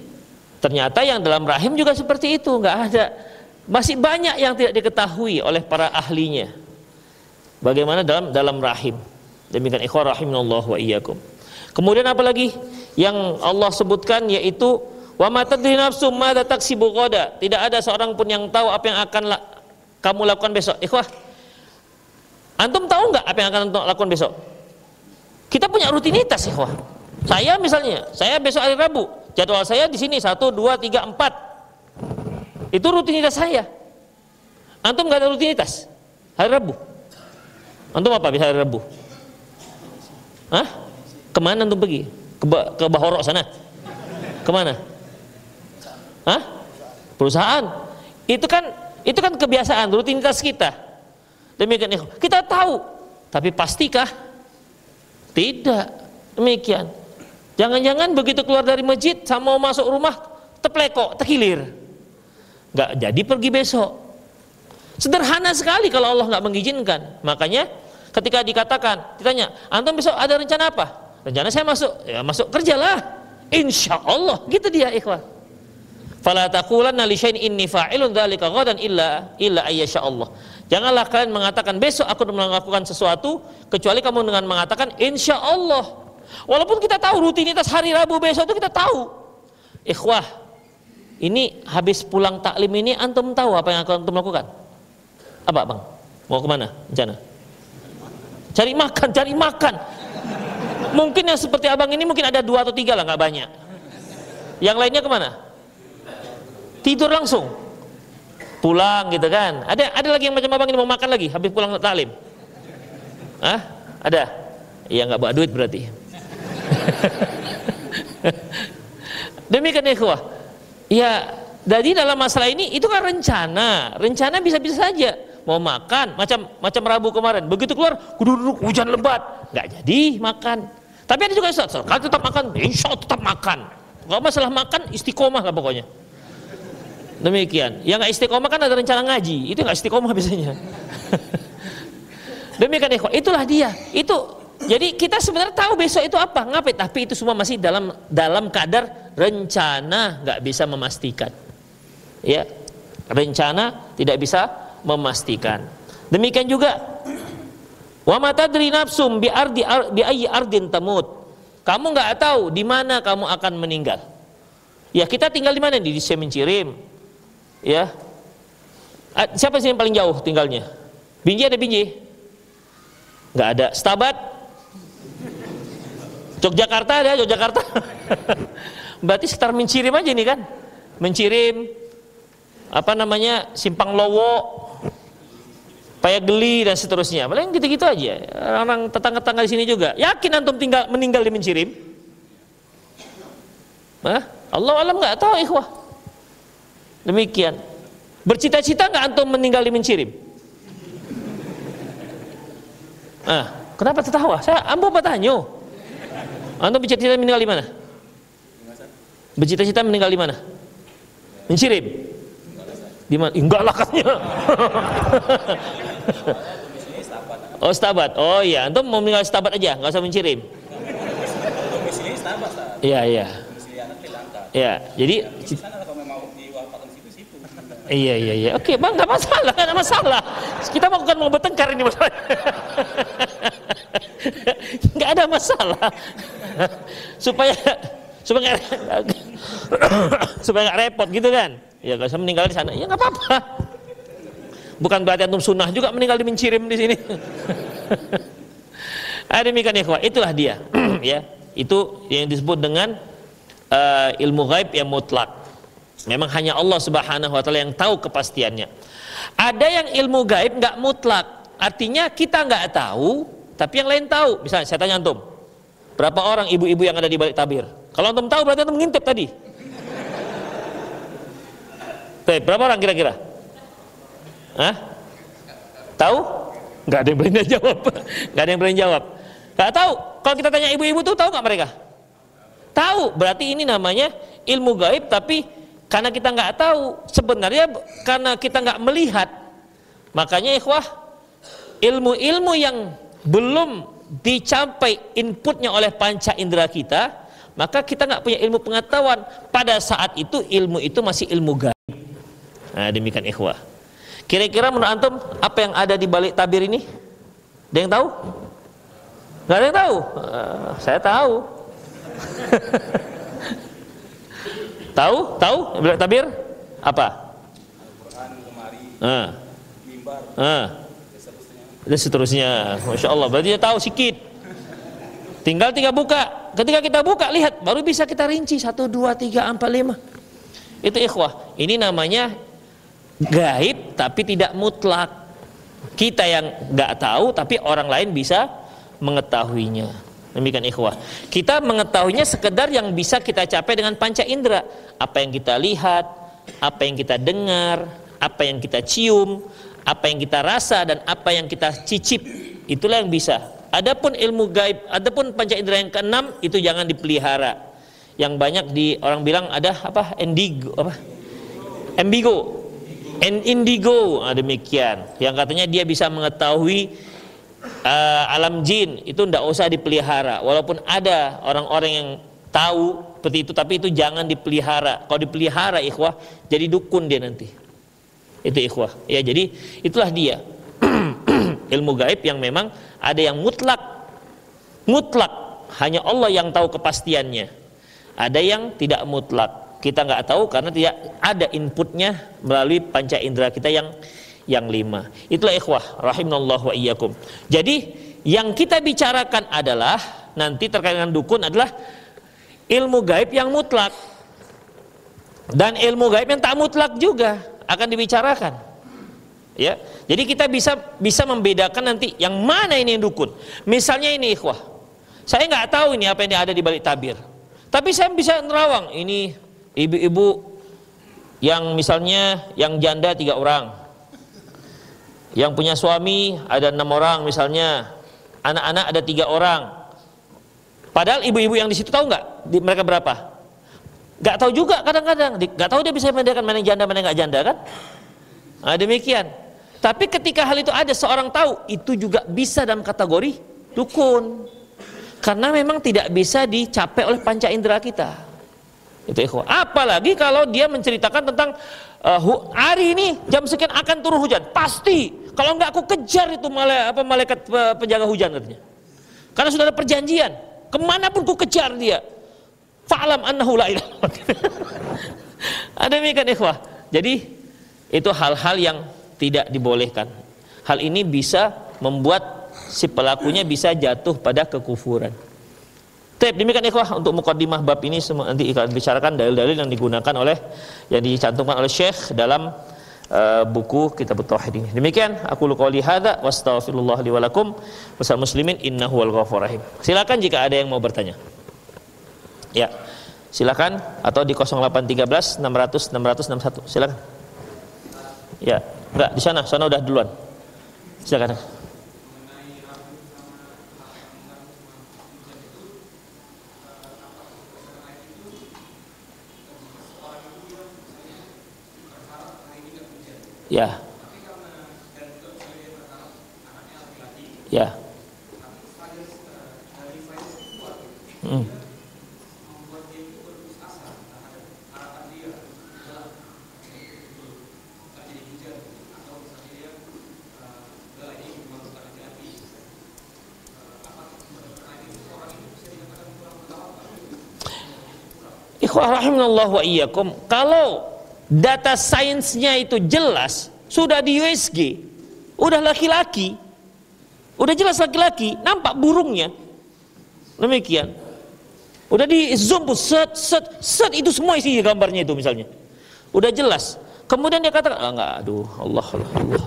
ternyata yang dalam rahim juga seperti itu, nggak ada. Masih banyak yang tidak diketahui oleh para ahlinya. Bagaimana dalam rahim. Demikian, ikhwah rahimanallahu wa iyyakum. Kemudian apa lagi yang Allah sebutkan, yaitu wa ma tadri nafsum madza taksibu ghadan. Tidak ada seorang pun yang tahu apa yang akan kamu lakukan besok. Ikhwah, antum tahu nggak apa yang akan antum lakukan besok? Kita punya rutinitas, ikhwah. Saya misalnya, saya besok hari Rabu, jadwal saya di sini 1 2 3 4. Itu rutinitas saya. Antum nggak ada rutinitas hari Rabu? Antum apa bisa hari Rabu? Hah? Kemana antum pergi? Ke Bahorok sana? Kemana? Hah? Perusahaan. Itu kan kebiasaan, rutinitas kita. Demikian, kita tahu, tapi pastikah? Tidak. Demikian. Jangan-jangan begitu keluar dari masjid sama mau masuk rumah teplekok, tekilir. Nggak jadi pergi besok. Sederhana sekali kalau Allah nggak mengizinkan. Makanya ketika ditanya, antum besok ada rencana apa? Rencana saya masuk kerjalah, insya Allah, gitu dia, ikhwah. Fala taqulanna li syai'in inni fa'ilun dzalika ghadan illa ayyasha Allah. Janganlah kalian mengatakan besok aku melakukan sesuatu kecuali kamu dengan mengatakan insya Allah. Walaupun kita tahu rutinitas hari Rabu besok itu kita tahu, ikhwah. Ini habis pulang taklim ini antum tahu apa yang akan antum lakukan? Apa, Bang? Mau kemana rencana? Cari makan. Mungkin yang seperti abang ini mungkin ada 2 atau 3 lah, nggak banyak. Yang lainnya kemana? Tidur langsung, pulang gitu kan. Ada lagi yang macam abang ini mau makan lagi habis pulang taklim? Hah? Ada? Iya, nggak bawa duit berarti. Demikian, ikhwah. Ya, jadi dalam masalah ini itu kan rencana bisa-bisa saja. Mau makan macam Rabu kemarin, begitu keluar duduk hujan lebat, nggak jadi makan. Tapi ada juga Ustaz, kalau tetap makan, insya Allah tetap makan. Nggak masalah makan, istiqomah lah pokoknya. Demikian. Yang nggak istiqomah kan ada rencana ngaji, itu nggak istiqomah biasanya. Demikian ikhwah, itulah dia. Itu jadi kita sebenarnya tahu besok itu apa, ngapain, tapi itu semua masih dalam kadar rencana, nggak bisa memastikan. Ya, rencana tidak bisa memastikan. Demikian juga wa ma tadri nafsum bi ayyi ardin tamut. Kamu nggak tahu di mana kamu akan meninggal. Ya, kita tinggal di mana? Di Semencirim. Ya. Siapa sih yang paling jauh tinggalnya? Binjai ada Binjai? Nggak ada. Stabat? Yogyakarta ada Yogyakarta. Berarti sekitar Mencirim aja nih kan? Mencirim, apa namanya, Simpang Lowo, Payageli dan seterusnya. Paling gitu-gitu aja. Orang tetangga-tetangga di sini juga. Yakin antum meninggal di Mencirim? Hah? Allah alam nggak tahu ikhwah. Demikian. Bercita-cita nggak antum meninggal di Mencirim? Kenapa tertawa? Ambo bertanya. Antum bercita-cita meninggal di mana? Bercita-cita meninggal di mana? Mencirim? Di mana? Enggak lah katanya. Oh, Stabat. Oh iya, antum mau meninggal Stabat aja, nggak usah Mencirim. Iya, iya. Ya, jadi iya. Oke, Bang, nggak masalah, nggak ada masalah. Kita mau bertengkar ini masalah. Nggak ada masalah. supaya nggak repot gitu kan. Ya, kalau saya meninggal di sana, ya nggak apa-apa. Bukan berarti antum sunnah juga meninggal di Mencirim di sini. Demikian ikhwah, itulah dia. Ya, itu yang disebut dengan ilmu gaib yang mutlak. Memang hanya Allah Subhanahu wa taala yang tahu kepastiannya. Ada yang ilmu gaib nggak mutlak, artinya kita nggak tahu, tapi yang lain tahu. Misalnya saya tanya antum, berapa orang ibu-ibu yang ada di balik tabir? Kalau antum tahu berarti antum ngintip tadi. Berapa orang kira-kira? Hah? Tahu? Nggak ada yang berani jawab. Nggak ada yang berani jawab. Nggak tahu. Kalau kita tanya ibu-ibu tuh tahu nggak mereka? Tahu. Berarti ini namanya ilmu gaib, tapi karena kita nggak tahu, sebenarnya karena kita nggak melihat, makanya ikhwah, ilmu-ilmu yang belum dicapai inputnya oleh panca indera kita, maka kita nggak punya ilmu pengetahuan. Pada saat itu ilmu itu masih ilmu gaib. Nah, demikian ikhwah. Kira-kira menurut antum apa yang ada di balik tabir ini? Ada yang tahu? Nggak ada yang tahu? Saya tahu. Tahu balik tabir apa? Al-Quran, lemari, mimbar, dan seterusnya. Masya Allah, berarti dia tahu sedikit. Tinggal buka. Ketika kita buka, lihat, baru bisa kita rinci 1, 2, 3, 4, 5. Itu ikhwah. Ini namanya gaib, tapi tidak mutlak. Kita yang nggak tahu, tapi orang lain bisa mengetahuinya. Demikian ikhwah. Kita mengetahuinya sekedar yang bisa kita capai dengan panca indera. Apa yang kita lihat, apa yang kita dengar, apa yang kita cium, apa yang kita rasa, dan apa yang kita cicip. Itulah yang bisa. Adapun ilmu gaib, adapun panca indera yang keenam, itu jangan dipelihara. Yang banyak orang bilang ada apa? Indigo. Demikian. Yang katanya dia bisa mengetahui alam jin, itu tidak usah dipelihara. Walaupun ada orang-orang yang tahu seperti itu, tapi itu jangan dipelihara. Kalau dipelihara ikhwah, jadi dukun dia nanti. Itu ikhwah. Ya, jadi itulah dia. Ilmu gaib yang memang ada yang mutlak, hanya Allah yang tahu kepastiannya. Ada yang tidak mutlak, kita nggak tahu karena tidak ada inputnya melalui panca indera kita yang 5. Itulah ikhwah rahimanallahu wa iyyakum. Jadi yang kita bicarakan adalah nanti terkait dengan dukun adalah ilmu gaib yang mutlak, dan ilmu gaib yang tak mutlak juga akan dibicarakan. Ya, jadi kita bisa membedakan nanti yang mana ini yang dukun. Misalnya ini ikhwah, saya nggak tahu ini apa yang ada di balik tabir, tapi saya bisa nerawang ini ibu-ibu yang misalnya yang janda 3 orang, yang punya suami ada 6 orang misalnya, anak-anak ada 3 orang. Padahal ibu-ibu yang di situ tahu nggak mereka berapa? Nggak tahu juga kadang-kadang, nggak tahu dia bisa membedakan mana yang janda mana yang nggak janda kan? Nah, demikian. Tapi ketika hal itu ada seorang tahu, itu juga bisa dalam kategori dukun. Karena memang tidak bisa dicapai oleh panca indera kita. Itu ikhwah. Apalagi kalau dia menceritakan tentang hari ini jam sekian akan turun hujan, pasti. Kalau nggak aku kejar itu malaikat penjaga hujan katanya. Karena sudah ada perjanjian, kemanapun ku kejar dia. Fa'lam annahu la ilaha illallah. Ada demikian ikhwah. Jadi itu hal-hal yang tidak dibolehkan. Hal ini bisa membuat si pelakunya bisa jatuh pada kekufuran. Demikian ikhwah untuk mukaddimah bab ini, semua nanti akan bicarakan dalil-dalil yang digunakan oleh yang dicantumkan oleh Syekh dalam buku Kitab Tauhid ini. Demikian aku qouli hadza wastaghfirullah li wa lakum wasal muslimin innahu wal ghafurur rahim. Silakan jika ada yang mau bertanya. Ya. Silakan atau di 0813 600 661. Silakan. Ya, enggak di sana udah duluan. Silakan. Ya. Ya. Ikhwah rahimanallah wa iyyakum, kalau data sainsnya itu jelas, sudah di USG, udah laki-laki, udah jelas laki-laki, nampak burungnya, demikian, udah di zoom, set itu semua isi gambarnya itu misalnya, udah jelas. Kemudian dia katakan, enggak, aduh, Allah,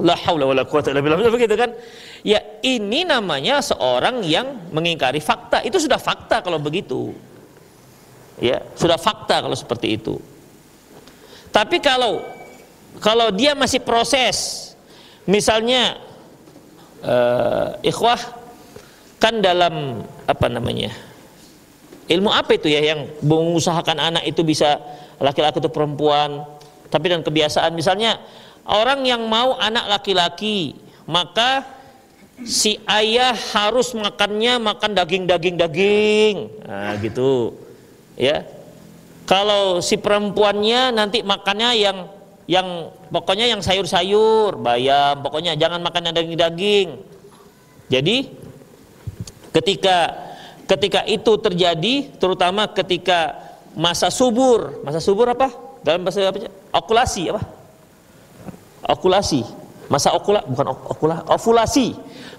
la haula wala quwata illa billah, begitu kan? Ya ini namanya seorang yang mengingkari fakta, itu sudah fakta kalau begitu. Ya, sudah fakta kalau seperti itu. Tapi kalau dia masih proses, misalnya ikhwah kan dalam apa namanya, ilmu apa itu ya yang mengusahakan anak itu bisa laki-laki atau perempuan, tapi dan kebiasaan, misalnya orang yang mau anak laki-laki, maka si ayah harus makan daging, nah gitu ya. Kalau si perempuannya nanti makannya yang pokoknya yang sayur-sayur, bayam, pokoknya jangan makan yang daging-daging. Jadi ketika itu terjadi, terutama ketika masa subur apa? Dalam bahasa apa? Okulasi. Ovulasi.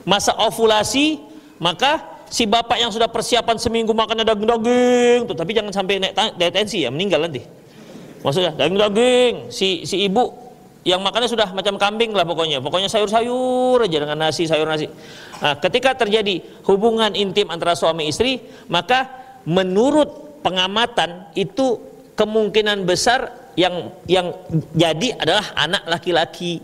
Masa ovulasi, maka si bapak yang sudah persiapan seminggu makannya daging-daging tuh, tapi jangan sampai naik tensi ya, meninggal nanti. Maksudnya daging-daging, si ibu yang makannya sudah macam kambing lah pokoknya sayur-sayur aja dengan nasi, sayur nasi. Nah, ketika terjadi hubungan intim antara suami istri, maka menurut pengamatan itu kemungkinan besar yang jadi adalah anak laki-laki.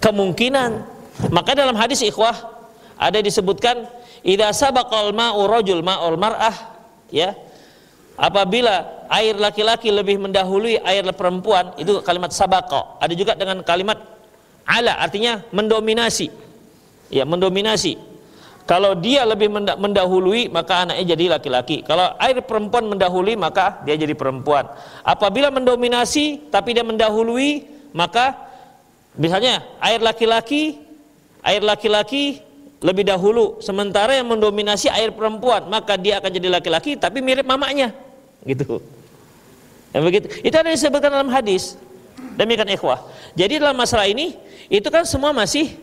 Kemungkinan. Maka dalam hadis ikhwah ada disebutkan idza sabaqal ma'u rajul ma'ul mar'ah, ya. Apabila air laki-laki lebih mendahului air perempuan, itu kalimat sabaqa. Ada juga dengan kalimat ala, artinya mendominasi. Ya, mendominasi. Kalau dia lebih mendahului, maka anaknya jadi laki-laki. Kalau air perempuan mendahului, maka dia jadi perempuan. Apabila mendominasi tapi dia mendahului, maka misalnya air laki-laki lebih dahulu, sementara yang mendominasi air perempuan, maka dia akan jadi laki-laki tapi mirip mamanya, gitu. Yang begitu. Itu ada disebutkan dalam hadis. Demikian ikhwah. Jadi dalam masalah ini itu kan semua masih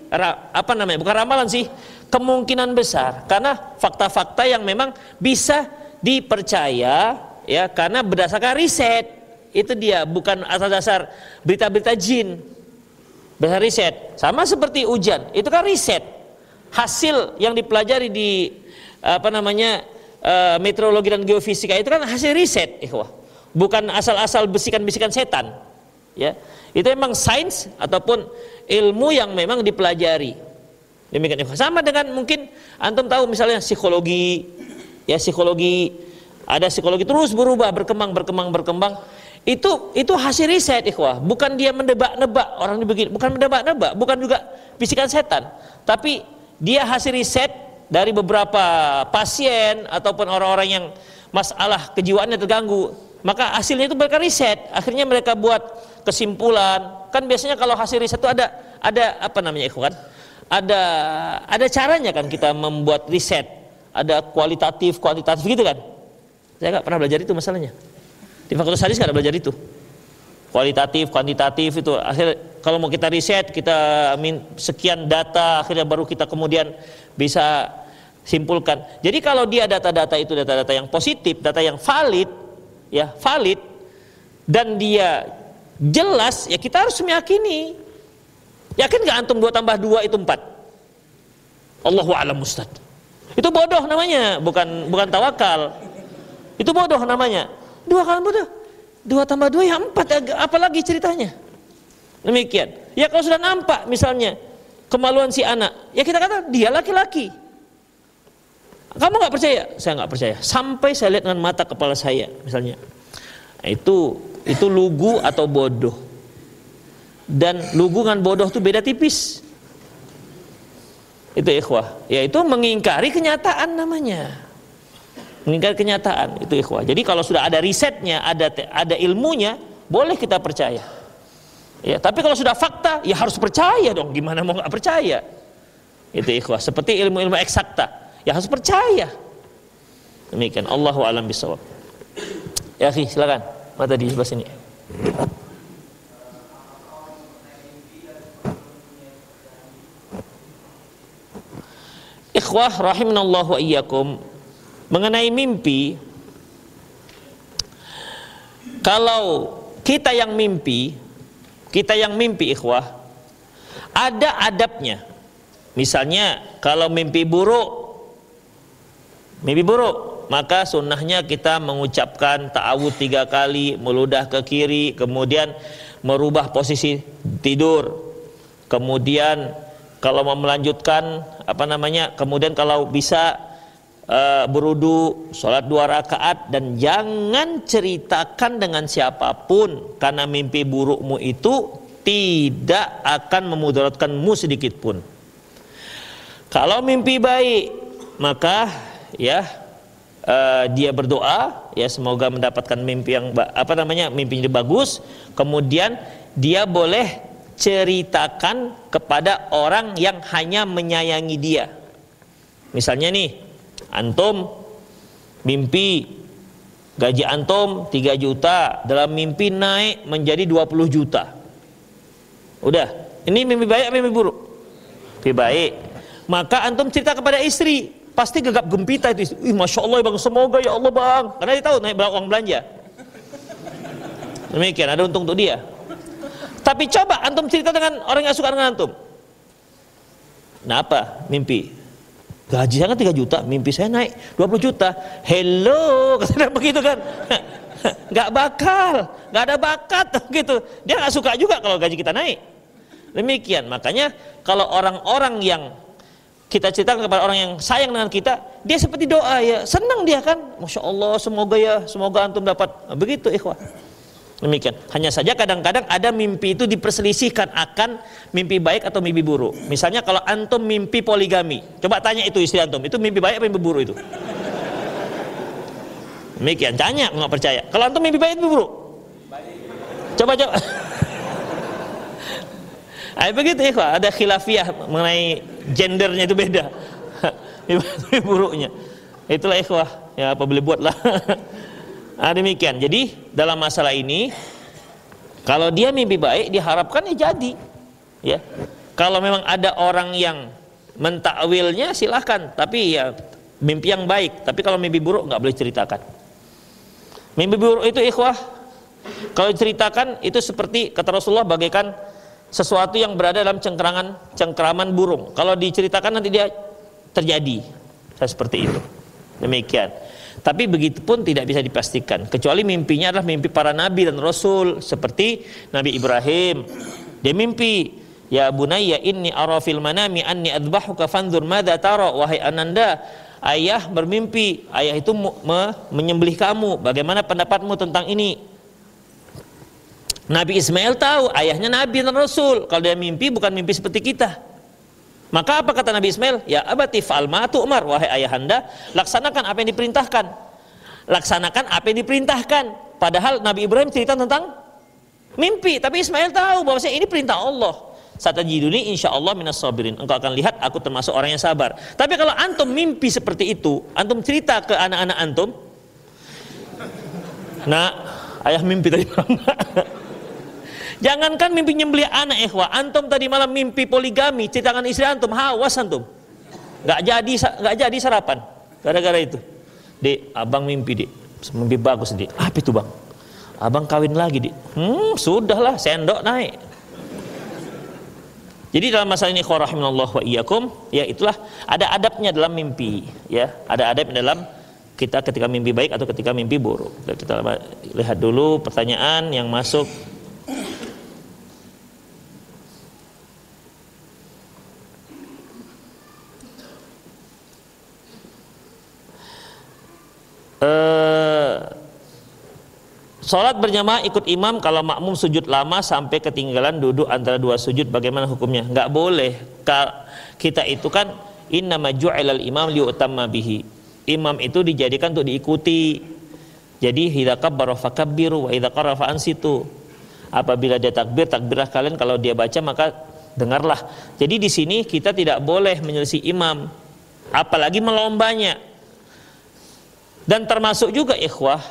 bukan ramalan sih, kemungkinan besar, karena fakta-fakta yang memang bisa dipercaya, ya, karena berdasarkan riset. Itu dia, bukan atas dasar berita-berita jin. Berdasarkan riset. Sama seperti ujian, itu kan riset. Hasil yang dipelajari di meteorologi dan geofisika itu kan hasil riset, ikhwah. Bukan asal-asal bisikan-bisikan setan. Ya. Itu memang sains ataupun ilmu yang memang dipelajari. Demikian ikhwah. Sama dengan mungkin antum tahu misalnya psikologi, ya, psikologi Ada psikologi terus berubah, berkembang. Itu hasil riset, ikhwah. Bukan dia mendebak-nebak orang ini begini, bukan mendebak-nebak, bukan juga bisikan setan. Tapi dia hasil riset dari beberapa pasien ataupun orang-orang yang masalah kejiwaannya terganggu. Maka hasilnya itu mereka riset, akhirnya mereka buat kesimpulan. Kan biasanya kalau hasil riset itu ada apa namanya, ikhwan? Ada caranya kan kita membuat riset. Ada kualitatif gitu kan? Saya nggak pernah belajar itu masalahnya. Di Fakultas Hadis nggak ada belajar itu. Kualitatif, kuantitatif itu. Akhirnya kalau mau kita riset, kita sekian data, akhirnya baru kita kemudian bisa simpulkan. Jadi kalau dia data-data itu data-data yang positif, data yang valid, dan dia jelas, ya kita harus meyakini. Yakin nggak antum 2 tambah 2 itu 4? Allahu a'lam Ustaz. Itu bodoh namanya, bukan tawakal. Itu bodoh namanya. 2 kali bodoh. 2 tambah 2 ya 4, apalagi ceritanya. Demikian. Ya kalau sudah nampak misalnya kemaluan si anak, ya kita kata dia laki-laki. Kamu nggak percaya? Saya nggak percaya. Sampai saya lihat dengan mata kepala saya, misalnya. Itu lugu atau bodoh. Dan lugu dengan bodoh itu beda tipis. Itu ikhwah. Yaitu mengingkari kenyataan namanya. Mengingkari kenyataan itu ikhwah. Jadi kalau sudah ada risetnya, ada ilmunya, boleh kita percaya. Ya, tapi kalau sudah fakta, ya harus percaya dong. Gimana mau nggak percaya? Itu ikhwah. Seperti ilmu-ilmu eksakta, ya harus percaya. Demikian. Allahu a'lam bishawab. Ya, akhi, silakan. Mata di sebelah sini. Ikhwah rahimanallahu wa iyyakum, mengenai mimpi, kalau kita yang mimpi ikhwah, ada adabnya. Misalnya kalau mimpi buruk, maka sunnahnya kita mengucapkan ta'awudz 3 kali, meludah ke kiri, kemudian merubah posisi tidur, kemudian kalau mau melanjutkan kemudian kalau bisa berudu, sholat 2 rakaat, dan jangan ceritakan dengan siapapun, karena mimpi burukmu itu tidak akan memudaratkanmu sedikit pun. Kalau mimpi baik, maka dia berdoa, ya semoga mendapatkan mimpi yang mimpinya bagus. Kemudian dia boleh ceritakan kepada orang yang hanya menyayangi dia. Misalnya nih, antum mimpi gaji antum 3 juta, dalam mimpi naik menjadi 20 juta. Udah, ini mimpi baik atau mimpi buruk? Mimpi baik. Maka antum cerita kepada istri, pasti gegap gempita itu. Masya Allah bang, semoga ya Allah bang, karena dia tahu naik uang belanja. Demikian, ada untung untuk dia. Tapi coba antum cerita dengan orang yang suka dengan antum. Nah apa? Mimpi gaji saya kan 3 juta, mimpi saya naik 20 juta. Hello, katanya begitu kan. Gak bakal, gak ada bakat gitu. Dia gak suka juga kalau gaji kita naik. Demikian, makanya kalau orang-orang yang kita ceritakan kepada orang yang sayang dengan kita, dia seperti doa, ya senang dia kan. Masya Allah, semoga antum dapat. Begitu ikhwah. Demikian. Hanya saja kadang-kadang ada mimpi itu diperselisihkan akan mimpi baik atau mimpi buruk. Misalnya kalau antum mimpi poligami, coba tanya itu istri antum, itu mimpi baik atau mimpi buruk itu? Demikian, tanya, nggak percaya. Kalau antum mimpi baik atau mimpi buruk? Coba. Begitu ikhwah, ada khilafiyah mengenai gendernya itu beda. Mimpi buruknya. Itulah ikhwah, ya apa boleh buatlah. Demikian. Jadi dalam masalah ini, kalau dia mimpi baik diharapkan ya jadi. Ya. Kalau memang ada orang yang mentakwilnya silahkan, tapi ya mimpi yang baik. Tapi kalau mimpi buruk nggak boleh ceritakan. Mimpi buruk itu ikhwah, kalau diceritakan itu seperti kata Rasulullah bagaikan sesuatu yang berada dalam cengkraman burung. Kalau diceritakan nanti dia terjadi. Seperti itu. Demikian. Tapi begitu pun tidak bisa dipastikan, kecuali mimpinya adalah mimpi para nabi dan rasul, seperti Nabi Ibrahim. Dia mimpi, ya bunayya inni ara fil manami anni adbahuka fanzur madza tara, wahai ananda, ayah bermimpi, ayah itu menyembelih kamu, bagaimana pendapatmu tentang ini? Nabi Ismail tahu ayahnya Nabi dan Rasul, kalau dia mimpi bukan mimpi seperti kita. Maka apa kata Nabi Ismail? Ya abati fa'al ma tu'mar, wahai ayahanda, laksanakan apa yang diperintahkan. Laksanakan apa yang diperintahkan. Padahal Nabi Ibrahim cerita tentang mimpi, tapi Ismail tahu bahwa ini perintah Allah. Satajiduni insyaallah minas sabirin. Engkau akan lihat aku termasuk orang yang sabar. Tapi kalau antum mimpi seperti itu, antum cerita ke anak-anak antum, nah, ayah mimpi tadi malam. Jangankan mimpi nyembelih anak, ikhwah, antum tadi malam mimpi poligami, ceritakan istri antum, hawas antum. Nggak jadi sarapan gara-gara itu. Dek, abang mimpi, Dek. Mimpi bagus, Dek. Apa itu, Bang? Abang kawin lagi, Dek. Sudahlah, sendok naik. Jadi dalam masalah ini rahimanallah wa iyyakum, ya itulah ada adabnya dalam mimpi, ya. Ada adab dalam kita ketika mimpi baik atau ketika mimpi buruk. Kita lihat dulu pertanyaan yang masuk. Sholat berjamaah ikut imam kalau makmum sujud lama sampai ketinggalan duduk antara dua sujud, bagaimana hukumnya? Nggak boleh. Kita itu kan innama ju'ilal imam liutamma bihi. Imam itu dijadikan untuk diikuti. Jadi idza kabbara fakabbiru wa idza qara fa'ansitu. Apabila dia takbir, takbirlah kalian, kalau dia baca maka dengarlah. Jadi di sini kita tidak boleh menyelisih imam, apalagi melombanya. Dan termasuk juga ikhwah,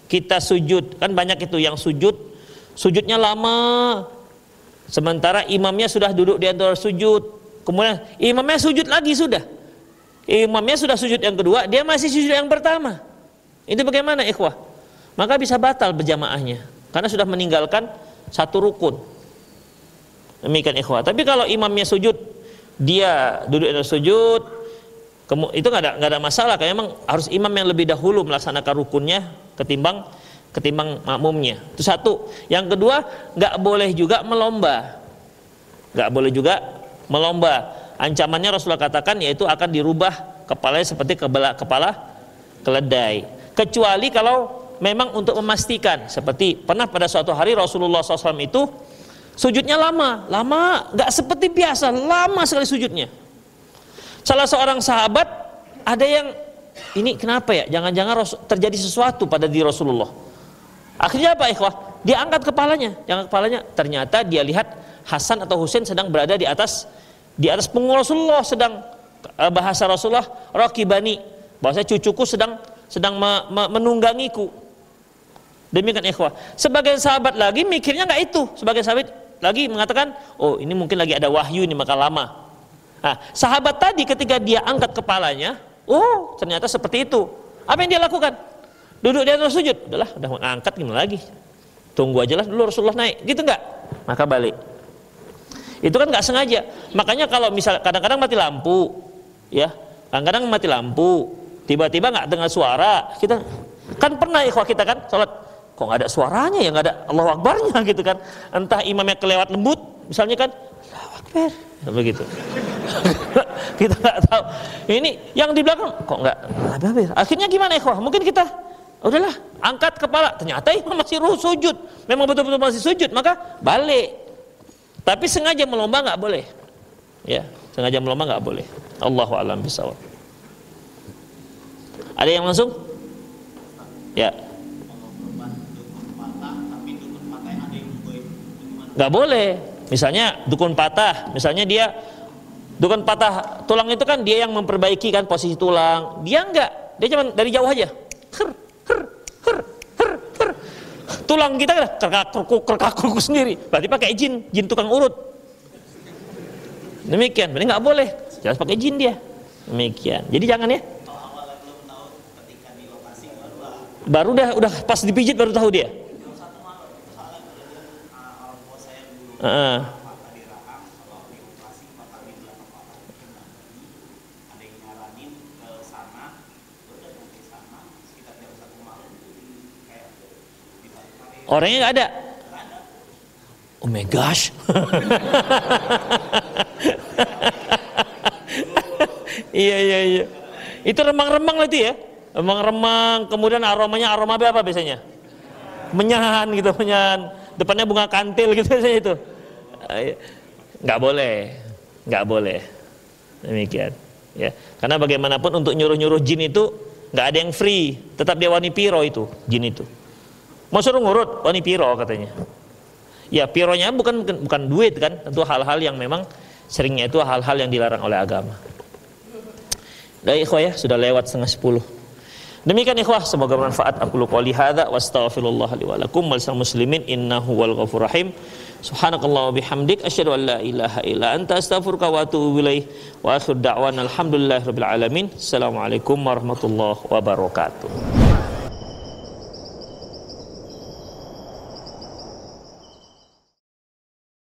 kita sujud, kan banyak itu yang sujudnya lama, sementara imamnya sudah duduk di antara sujud, kemudian imamnya sujud lagi, imamnya sudah sujud yang kedua, dia masih sujud yang pertama. Itu bagaimana ikhwah? Maka bisa batal berjamaahnya karena sudah meninggalkan satu rukun. Demikian ikhwah. Tapi kalau imamnya sujud, dia duduk di antara sujud, itu nggak ada masalah, karena memang harus imam yang lebih dahulu melaksanakan rukunnya ketimbang makmumnya. Itu satu. Yang kedua, nggak boleh juga melomba. Ancamannya Rasulullah katakan yaitu akan dirubah kepalanya seperti kepala keledai. Kecuali kalau memang untuk memastikan, seperti pernah pada suatu hari Rasulullah SAW itu sujudnya lama, nggak seperti biasa, lama sekali sujudnya. Salah seorang sahabat ada yang ini kenapa ya? Jangan-jangan terjadi sesuatu pada diri Rasulullah. Akhirnya apa ikhwah? Dia angkat kepalanya. Ternyata dia lihat Hasan atau Husain sedang berada di atas punggung Rasulullah, sedang bahasa Rasulullah raqibani, bahasa cucuku sedang menunggangiku. Demikian ikhwah. Sebagian sahabat lagi mikirnya nggak itu. Sebagian sahabat lagi mengatakan, oh ini mungkin lagi ada wahyu ini maka lama. Nah, sahabat tadi ketika dia angkat kepalanya, oh ternyata seperti itu. Apa yang dia lakukan? Duduk di atas sujud. Udah angkat gimana lagi? Tunggu aja lah dulu Rasulullah naik, gitu nggak? Maka balik. Itu kan nggak sengaja. Makanya kalau misal kadang-kadang mati lampu, ya, kadang-kadang mati lampu, tiba-tiba nggak dengar suara, kita kan pernah ikhwah kita kan sholat, kok nggak ada suaranya ya, nggak ada Allahu Akbarnya gitu kan? Entah imamnya kelewat lembut, misalnya kan, Allahu Akbar, begitu. Kita nggak tahu. Ini yang di belakang kok nggak habis. Akhirnya gimana ikhwah? Mungkin kita udahlah angkat kepala, ternyata imam masih sujud. Memang betul-betul masih sujud, maka balik. Tapi sengaja melomba nggak boleh. Ya, sengaja melomba nggak boleh. Allahu a'lam bishawab. Ada yang langsung? Ya. Nggak boleh. Misalnya dukun patah, misalnya dia dukun patah tulang itu kan dia yang memperbaiki kan posisi tulang. Dia enggak, dia cuma dari jauh aja. Tulang kita kan kerkak-kerkuk sendiri. Berarti pakai jin tukang urut. Demikian, berarti nggak boleh. Jelas pakai jin dia. Demikian. Jadi jangan ya. Baru udah pas dipijit baru tahu dia. Orangnya nggak ada. Oh my gosh. Iya. Itu remang-remang lah itu ya. Remang-remang, kemudian aromanya aroma apa biasanya? Menyan gitu, menyan. Depannya bunga kantil gitu biasanya itu. Nggak boleh. Demikian. Ya, karena bagaimanapun untuk nyuruh-nyuruh jin itu nggak ada yang free, tetap dia wani piro itu, jin itu. Mau suruh ngurut, wani piro katanya. Ya pironya bukan duit kan, tentu hal-hal yang memang seringnya itu hal-hal yang dilarang oleh agama. Baik ikhwah ya, sudah lewat 9:30. Demikian ikhwah, semoga bermanfaat. Aku qouli hadza wa astaghfirullah li wa lakum wal muslimin innahu wal ghafurur rahim. Subhanakallah wa bihamdik asyhadu an la ilaha illa anta astaghfiruka wa atubu ilaik. Wa akhir da'wana alhamdulillahirabbil alamin. Assalamualaikum warahmatullahi wabarakatuh.